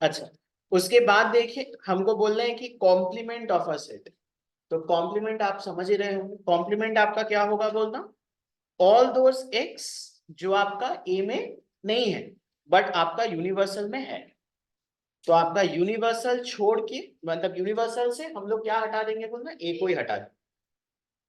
अच्छा, उसके बाद देखिए हमको बोल रहे हैं कि कॉम्प्लीमेंट ऑफ अ सेट। तो कॉम्प्लीमेंट आप समझ ही रहे होंगे, कॉम्प्लीमेंट आपका क्या होगा बोलना, ऑल दोस एक्स जो आपका ए में नहीं है बट आपका यूनिवर्सल में है। तो आपका यूनिवर्सल छोड़ के, मतलब यूनिवर्सल से हम लोग क्या हटा देंगे बोलना, ए को ही हटा देंगे।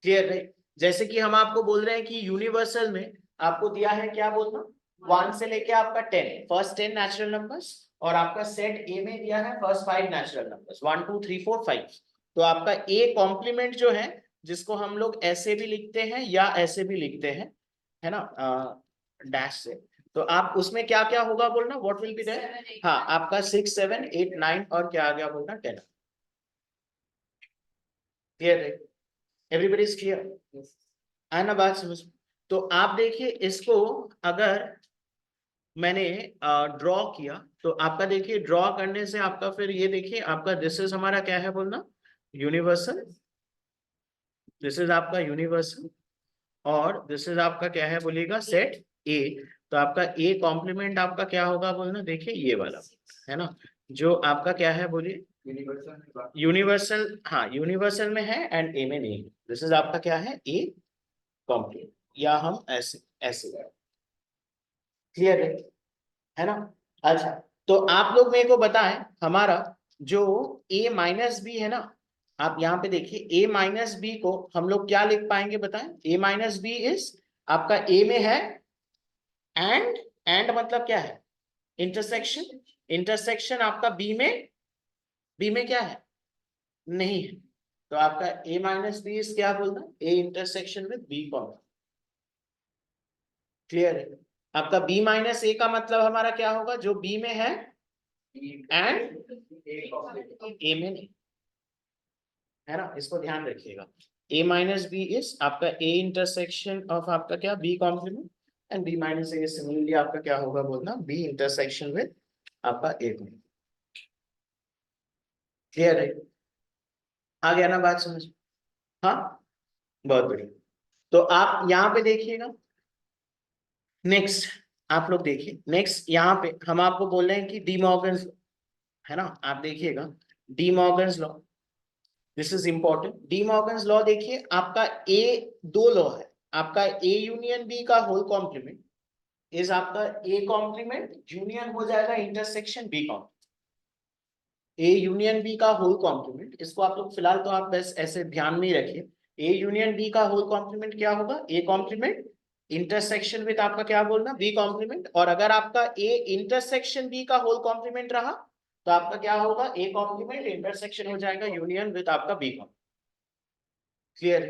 क्लियर है, जैसे कि हम आपको बोल रहे हैं कि यूनिवर्सल में आपको दिया है क्या बोलना, 1 से लेके आपका 10, फर्स्ट 10 नेचुरल नंबर्स, और आपका सेट ए में दिया है फर्स्ट 5 नेचुरल नंबर्स 1 2 3 4 5। तो आपका ए कॉम्प्लीमेंट जो है, जिसको हम लोग ऐसे भी लिखते हैं या ऐसे भी लिखते हैं, है ना, डैश से, तो आप उसमें क्या क्या होगा बोलना, व्हाट विल बी देयर, हाँ आपका 6 7 8 9 और क्या आ गया बोलना 10। क्लियर है, एवरीबॉडी इज क्लियर, है ना बात समझ। तो आप देखिए इसको अगर मैंने ड्रॉ किया, तो आपका देखिए ड्रॉ करने से आपका फिर ये देखिए आपका दिस इज हमारा क्या है बोलना, यूनिवर्सल, दिस इज आपका यूनिवर्सल, और दिस इज आपका क्या है बोलिएगा, सेट ए। तो आपका ए कॉम्प्लीमेंट आपका क्या होगा बोलना, देखिए ये वाला है ना, जो आपका क्या है बोलिए, यूनिवर्सल, हाँ यूनिवर्सल में है एंड ए में नहीं। दिस इज आपका क्या है, ए कॉम्प्लीमेंट, या हम ऐसे ऐसे, क्लियर है ना। अच्छा, तो आप लोग मेरे को बताएं हमारा जो a माइनस बी है ना, आप यहाँ पे देखिए a माइनस बी को हम लोग क्या लिख पाएंगे बताएं, a माइनस बी इज आपका a में है एंड मतलब क्या है, इंटरसेक्शन, इंटरसेक्शन आपका b में क्या है, नहीं है। तो आपका a माइनस बी इज क्या बोलना, a intersection with b common. Clear है, आपका b माइनस ए का मतलब हमारा क्या होगा, जो b में है एंड ए में नहीं, है ना, इसको ध्यान रखिएगा। A माइनस बी इज आपका A इंटरसेक्शन ऑफ आपका क्या B complement, and B minus A similarly आपका क्या होगा बोलना B इंटरसेक्शन विद आपका A कॉम्प्लीमेंट। क्लियर है, आ गया ना बात समझ? हाँ, बहुत बढ़िया। तो आप यहाँ पे देखिएगा, नेक्स्ट आप लोग देखिए, नेक्स्ट यहाँ पे हम आपको बोल रहे हैं कि डी मॉर्गन्स, है ना, आप देखिएगा De Morgan's law, this is important. De Morgan's law देखिए, आपका ए दो लॉ है, आपका ए यूनियन बी का होल कॉम्प्लीमेंट इज आपका ए कॉम्प्लीमेंट यूनियन हो जाएगा intersection B complement. A union B का होल कॉम्प्लीमेंट, इसको आप लोग फिलहाल तो आप बस ऐसे ध्यान में ही रखिए। ए यूनियन बी का होल कॉम्प्लीमेंट क्या होगा, ए कॉम्प्लीमेंट इंटरसेक्शन विद आपका क्या बोलना बी कॉम्प्लीमेंट, और अगर आपका ए इंटरसेक्शन बी का होल कॉम्प्लीमेंट रहा तो आपका क्या होगा, ए कॉम्प्लीमेंट इंटरसेक्शन हो जाएगा यूनियन विद आपका बी कॉम्प्लीमेंट। क्लियर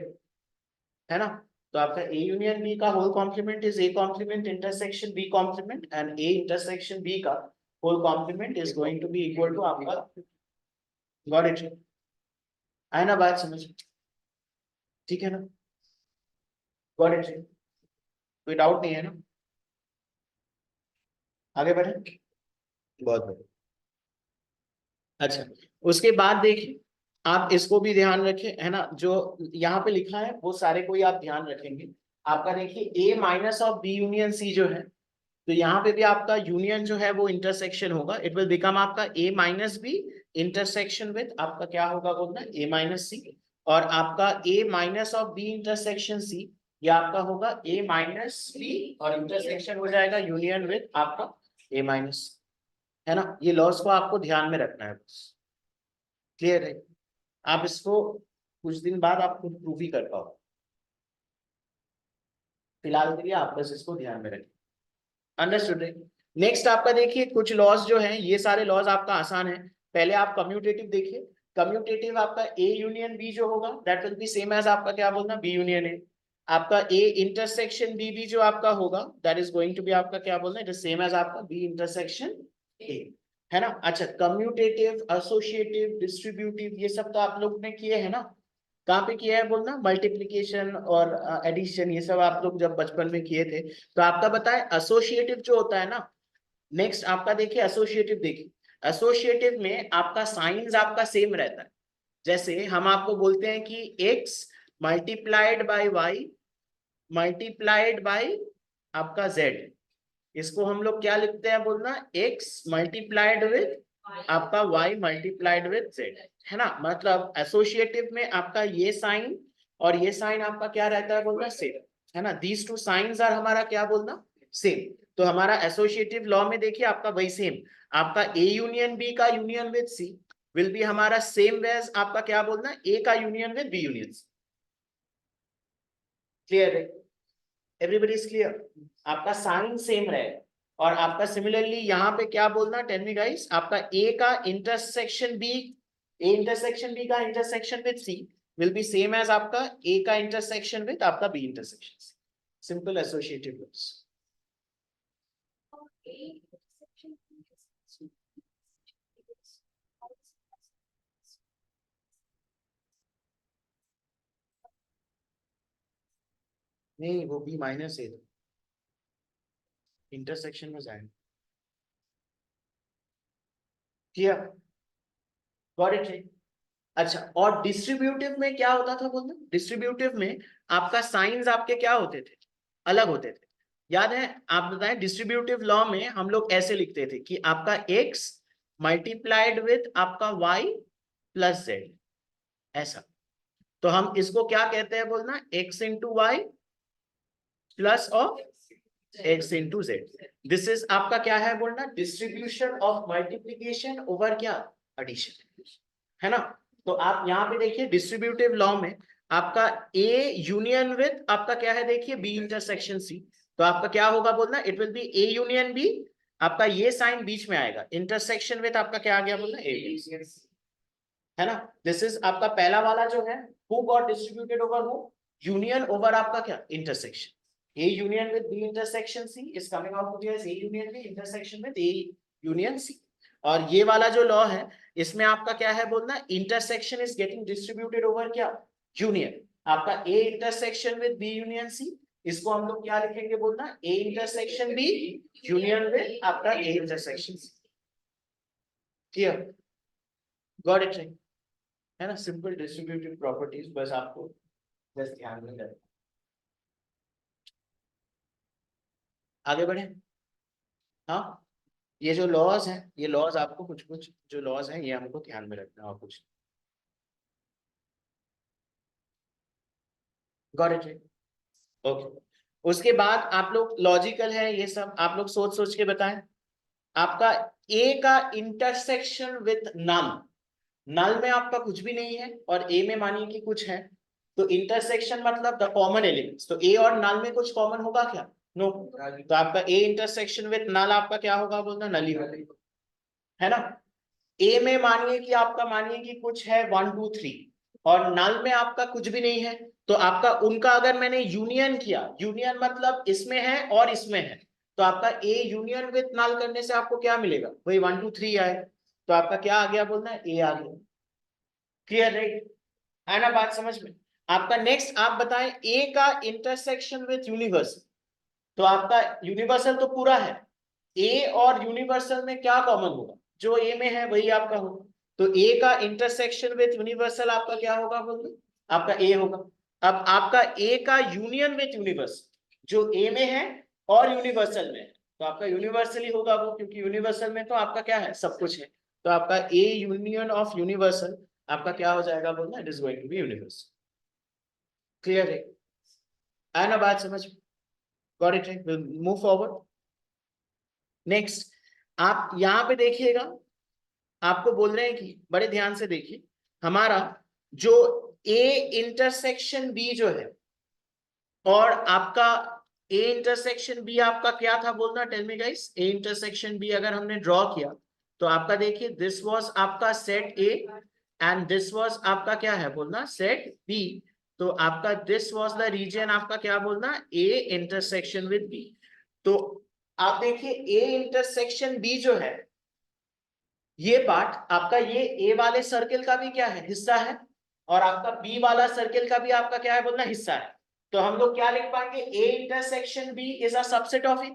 है ना? तो आपका ए यूनियन बी का whole complement is A complement intersection B complement, and A intersection B का whole complement is going to be equal to आपका, गॉट इट, है ना बात समझ? ठीक है ना, गॉट इट, कोई डाउट नहीं है ना? आगे बढ़े, बहुत बढ़िया। अच्छा, उसके बाद देखिए, आप इसको भी ध्यान रखें, है ना, जो यहाँ पे लिखा है वो सारे कोई आप ध्यान रखेंगे। आपका देखिए A minus of B union C जो है, तो यहाँ पे भी आपका यूनियन जो है वो इंटरसेक्शन होगा, इट विल बिकम आपका A minus B intersection with आपका क्या होगा बोलना ए माइनस सी, और आपका A minus of B intersection C, ये आपका होगा ए माइनस बी और इंटरसेक्शन हो जाएगा यूनियन विद आपका ए माइनस, है ना। ये लॉस को आपको ध्यान में रखना है बस, क्लियर है? आप इसको कुछ दिन बाद आप खुद प्रूव ही कर पाओ, फिलहाल के लिए आप बस इसको ध्यान में रखें। अंडरस्टूड? नेक्स्ट आपका देखिए कुछ लॉज जो हैं, ये सारे लॉज आपका आसान है। पहले आप कम्यूटेटिव देखिए, कम्यूटेटिव आपका ए यूनियन बी जो होगा that will be same as आपका क्या बोलना बी यूनियन ए, आपका ए इंटरसेक्शन बी भी जो आपका होगा that is going to be आपका क्या बोलना, इट इज सेम एज आपका बी इंटरसेक्शन ए, है ना। अच्छा, कम्यूटेटिव, एसोसिएटिव, डिस्ट्रीब्यूटिव, ये सब तो आप लोग ने किए हैं ना, कहाँ पे किया है बोलना, मल्टीप्लीकेशन और एडिशन, ये सब आप लोग जब बचपन में किए थे। तो आपका बताए एसोसिएटिव जो होता है ना, नेक्स्ट आपका देखिए एसोसिएटिव, देखिए एसोसिएटिव में आपका साइंस आपका सेम रहता है। जैसे हम आपको बोलते हैं कि x multiplied by y multiplied by आपका z, इसको हम लोग क्या लिखते हैं बोलना, x मल्टीप्लाइड विद आपका y मल्टीप्लाइड विद z, है ना। मतलब एसोसिएटिव में आपका ये साइन और ये साइन आपका क्या रहता है बोलना सेम, है ना, दीज टू साइंस आर हमारा क्या बोलना सेम। तो हमारा एसोसिएटिव लॉ में देखिए आपका वही सेम, आपका ए यूनियन बी का union with C will be हमारा सेम वेज आपका क्या बोलना ए का union with B union C. Clear है, एवरीबॉडी इज क्लियर? आपका साइन सेम रहेगा, और आपका सिमिलरली यहाँ पे क्या बोलना, टेल मी गाइस, आपका ए का intersection B, A intersection B का intersection with C will be same as आपका ए का इंटरसेक्शन विद आपका B intersection C. Simple associative laws. नहीं, वो बी माइनस ए इंटरसेक्शन में जाएंगे। Clear, got it? अच्छा, और डिस्ट्रीब्यूटिव में क्या होता था बोलना, डिस्ट्रीब्यूटिव में आपका साइंस आपके क्या होते थे, अलग होते थे। याद है, आप बताएं, डिस्ट्रीब्यूटिव लॉ में हम लोग ऐसे लिखते थे कि आपका x मल्टीप्लाइड विद आपका y प्लस z, ऐसा। तो हम इसको क्या कहते हैं बोलना, x into y plus of x into z, this is आपका क्या है बोलना, डिस्ट्रीब्यूशन ऑफ मल्टीप्लीकेशन ओवर क्या एडिशन, है ना। तो आप यहाँ पे देखिए डिस्ट्रीब्यूटिव लॉ में आपका A यूनियन विद आपका क्या है, देखिए B इंटरसेक्शन C, तो आपका क्या होगा बोलना, it will B A union B, आपका ये साइन बीच में आएगा, इंटरसेक्शन विद आपका क्या आ गया बोलना A, है ना। दिस इज आपका पहला वाला जो है, who got distributed over who, union over आपका क्या intersection, A union with B intersection C is coming out to be as A union B intersection with A union C. और ये वाला जो लॉ है इसमें आपका क्या है बोलना, intersection is getting distributed over क्या, यूनियन। आपका A intersection with B union C, इसको हम लोग क्या लिखेंगे बोलना, A intersection B union with आपका A intersection C. Clear, got it, है ना, सिंपल डिस्ट्रीब्यूटिव प्रॉपर्टीज, बस आपको बस ध्यान में रखना। आगे बढ़े। हाँ, ये जो लॉज हैं, ये लॉज आपको कुछ कुछ जो लॉज हैं ये हमको ध्यान में रखना और कुछ। Got it, okay. उसके बाद आप लोग लॉजिकल है ये सब आप लोग सोच सोच के बताएं। आपका ए का इंटरसेक्शन विथ नल, नल में आपका कुछ भी नहीं है और ए में मानिए कि कुछ है, तो इंटरसेक्शन मतलब द कॉमन एलिमेंट्स, तो ए और नल में कुछ कॉमन होगा क्या, नो। तो आपका ए इंटरसेक्शन विथ नल आपका क्या होगा बोलना, नल ही होगा, है ना। ए में मानिए कि आपका मानिए कि कुछ है 1 2 3 और नल में आपका कुछ भी नहीं है, तो आपका उनका अगर मैंने यूनियन किया, यूनियन मतलब इसमें है और इसमें है, तो आपका ए यूनियन विथ नल करने से आपको क्या मिलेगा, वही 1 2 3 आए, तो आपका क्या आ गया बोलना है, ए आ गया। क्लियर, राइट, है ना बात समझ में। आपका नेक्स्ट आप बताएं, ए का इंटरसेक्शन विथ यूनिवर्सल, तो आपका यूनिवर्सल तो पूरा है, ए और यूनिवर्सल में क्या कॉमन होगा, जो ए में है वही आपका होगा, तो ए का इंटरसेक्शन विथ यूनिवर्सल आपका क्या होगा बोलिए, आपका ए होगा। अब आपका ए का यूनियन विथ यूनिवर्सल, जो ए में है और यूनिवर्सल में है, तो आपका यूनिवर्सल ही होगा वो, क्योंकि यूनिवर्सल में तो आपका क्या है, सब कुछ है, तो आपका ए यूनियन ऑफ यूनिवर्सल आपका क्या हो जाएगा बोलना, it is going to be universal. Clear है ना बात समझ में, got it, move forward. Next आप यहां पे देखिएगा, आपको बोल रहे हैं कि बड़े ध्यान से देखिए, हमारा जो ए इंटरसेक्शन बी जो है और आपका ए इंटरसेक्शन बी आपका क्या था बोलना, tell me guys, A intersection B अगर हमने ड्रॉ किया तो आपका देखिए दिस वाज आपका set A and this was आपका क्या है बोलना, सेट बी, तो आपका दिस वाज द रीजन आपका क्या बोलना, ए इंटरसेक्शन विद बी। तो आप देखिए ए इंटरसेक्शन बी जो है, ये पार्ट आपका ये ए वाले सर्किल का भी क्या है, हिस्सा है, और आपका बी वाला सर्किल का भी आपका क्या है बोलना, हिस्सा है, तो हम लोग क्या लिख पाएंगे, A intersection B is a subset of A,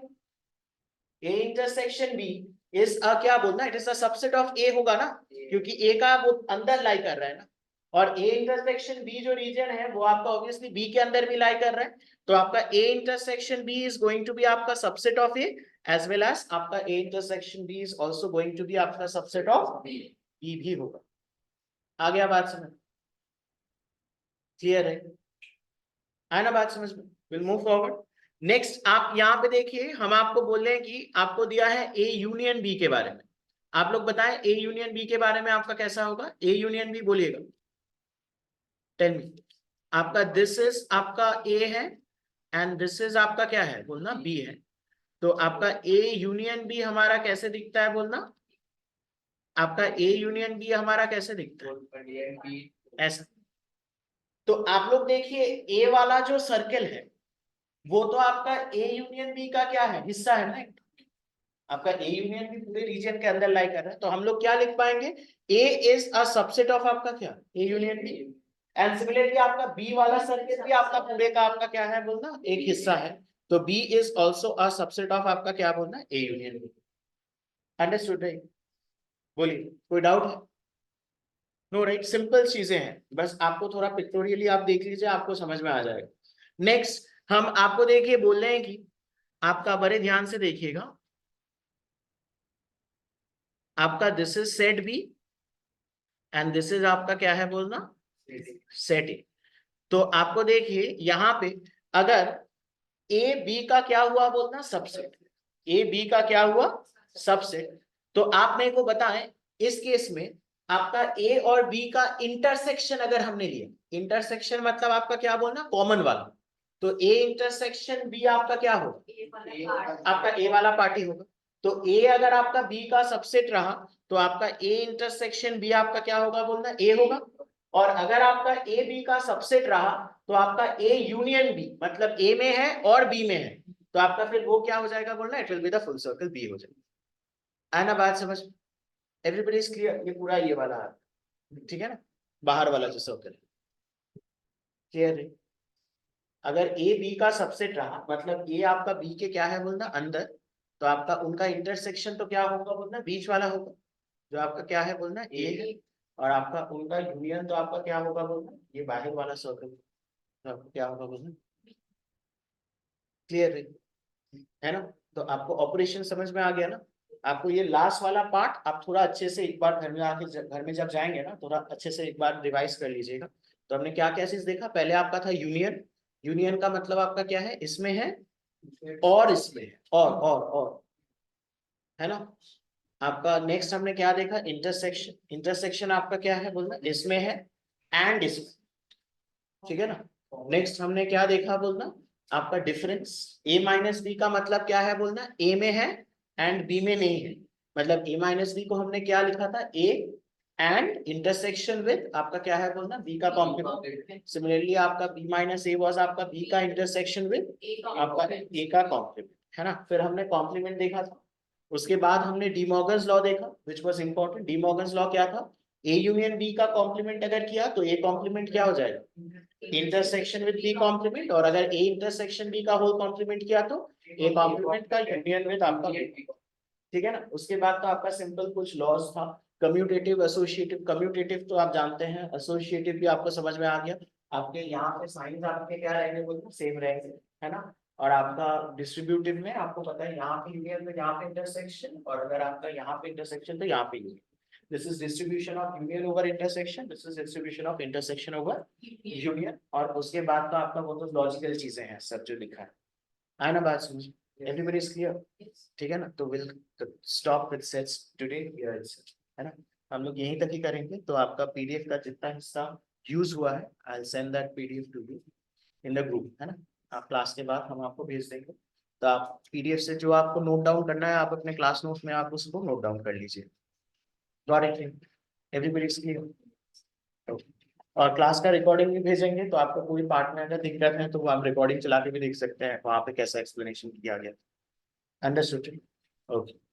A intersection B is a क्या बोलना, it is a subset of A होगा ना, क्योंकि ए का वो अंदर लाई कर रहा है ना, और ए इंटरसेक्शन बी जो रीजन है वो आपका ऑब्वियसली बी के अंदर भी लाई कर रहा है, तो आपका A intersection B is going to be आपका subset of A as well as आपका A intersection B is also going to be आपका सबसेट ऑफ बी, बी भी होगा। आ गया बात समझ, क्लियर है ना बात समझ में, विल मूव फॉरवर्ड। नेक्स्ट आप यहाँ पे देखिए, हम आपको बोल रहे हैं कि आपको दिया है ए यूनियन बी के बारे में, आप लोग बताएं ए यूनियन बी के बारे में आपका कैसा होगा, ए यूनियन बी बोलिएगा, टेल मी। आपका दिस इज आपका ए है एंड दिस इज आपका क्या है बोलना, बी है, तो आपका ए यूनियन बी हमारा कैसे दिखता है बोलना, आपका ए यूनियन बी हमारा कैसे दिखता है, ऐसा। तो आप लोग देखिए ए वाला जो सर्कल है वो तो आपका ए यूनियन बी का क्या है, हिस्सा है ना, आपका ए यूनियन बी पूरे रीजन के अंदर लाई कर रहा है, तो हम लोग क्या लिख पाएंगे, A is a subset of आपका क्या, A union B, and similarly आपका बी वाला सर्किल भी आपका पूरे का आपका क्या है बोलना, एक हिस्सा है, तो B is also a subset of आपका क्या बोलना, A union B. Understood right, बोलिए कोई डाउट है, नो राइट, सिंपल चीजें हैं, बस आपको थोड़ा पिक्टोरियली आप देख लीजिए, आपको समझ में आ जाएगा। नेक्स्ट हम आपको देखिए बोल रहे हैं कि आपका बड़े ध्यान से देखिएगा, आपका this is set B and this is आपका क्या है बोलना, सेट ए। तो आपको देखिए यहाँ पे अगर ए बी का क्या हुआ बोलना, सबसेट, ए बी का क्या हुआ, सबसेट, तो आप मेरे को बताएं इस केस में आपका ए और बी का इंटरसेक्शन अगर हमने लिया, इंटरसेक्शन मतलब आपका क्या बोलना, कॉमन वाला, तो ए इंटरसेक्शन बी आपका क्या होगा, आपका ए वाला पार्टी होगा, तो ए अगर आपका बी का सबसेट रहा तो आपका ए इंटरसेक्शन बी आपका क्या होगा बोलना, ए होगा, और अगर आपका ए बी का सबसेट रहा तो आपका ए यूनियन बी मतलब ए में है और बी में है, तो आपका फिर वो क्या हो जाएगा बोलना, it will be the full circle B हो जाएगा, है ना बात समझ, एवरीबडी इज क्लियर, ये पूरा ये वाला है, ठीक है ना, बाहर वाला जो सर्कल क्लियर है। अगर ए बी का सबसेट रहा, मतलब ए आपका बी के क्या है बोलना अंदर, तो आपका उनका इंटरसेक्शन तो क्या होगा बोलना बीच वाला होगा, जो आपका क्या है बोलना ए है, और आपका उनका यूनियन तो आपका क्या होगा बोलना ये बाहर वाला सर्कल, तो आपको क्या होगा बोलना क्लियर है ना। तो आपको ऑपरेशन समझ में आ गया ना। आपको ये लास्ट वाला पार्ट आप थोड़ा अच्छे से एक बार घर में आके, घर में जब जाएंगे ना थोड़ा अच्छे से एक बार रिवाइज कर लीजिएगा। तो हमने क्या क्या चीज देखा, पहले आपका था यूनियन, यूनियन का मतलब आपका क्या है, इसमें है और इसमें है, और है ना। आपका नेक्स्ट हमने क्या देखा, इंटरसेक्शन, इंटरसेक्शन आपका क्या है बोलना इसमें है एंड इसमें, ठीक है ना। नेक्स्ट हमने क्या देखा बोलना आपका डिफरेंस, a माइनस बी का मतलब क्या है बोलना a में है एंड b में नहीं है, मतलब a माइनस बी को हमने क्या लिखा था a एंड इंटरसेक्शन विद आपका क्या है बोलना b का कॉम्प्लीमेंट। सिमिलरली आपका b माइनस a वाज आपका b का इंटरसेक्शन विद आपका a का कॉम्प्लीमेंट, है ना। फिर हमने कॉम्प्लीमेंट देखा था, उसके बाद हमने डी मॉर्गन्स लॉ देखा which was important. De Morgan's law क्या था, a यूनियन b का कॉम्प्लीमेंट अगर किया तो a कॉम्प्लीमेंट क्या हो जाएगा इंटरसेक्शन विद b कॉम्प्लीमेंट, और अगर a इंटरसेक्शन b का होल कॉम्प्लीमेंट किया तो a कॉम्प्लीमेंट का यूनियन विद आपका b, ठीक है ना। उसके बाद तो आपका सिंपल कुछ लॉज था, कम्यूटेटिव एसोसिएटिव। कम्यूटेटिव तो आप जानते हैं, एसोसिएटिव भी आपको समझ में आ गया। आपके यहाँ पे साइंस आपके क्या रहेंगे बोलते सेम रहेंगे, है ना। और आपका डिस्ट्रीब्यूटिव में आपको पता है यहाँ पे यूनियन में यहाँ पे इंटरसेक्शन, और अगर आपका यहाँ पे इंटरसेक्शन तो यहाँ पे union. This is distribution of union over intersection, this is distribution of intersection over union. और उसके बाद तो आपका वो तो लॉजिकल चीजें हैं सब जो लिखा है ना। बात समझ, एवरीबॉडी इज क्लियर, ठीक है ना। तो will stop with sets today here, है ना। हम लोग यहीं तक ही करेंगे। तो आपका पीडीएफ का जितना हिस्सा यूज हुआ है I will send that PDF to you in the group, है ना। आप क्लास के बाद हम आपको भेज देंगे, तो आप पीडीएफ से जो आपको नोट डाउन करना है आप अपने क्लास नोट्स में आप उसको नोट डाउन कर लीजिए। Got it, everybody is clear. और क्लास का रिकॉर्डिंग भी भेजेंगे, तो आपको पूरी पार्ट में अगर दिक्कत है तो वो आप रिकॉर्डिंग चला के भी देख सकते हैं, वहाँ पे कैसा एक्सप्लेनेशन किया गया। Understood, okay.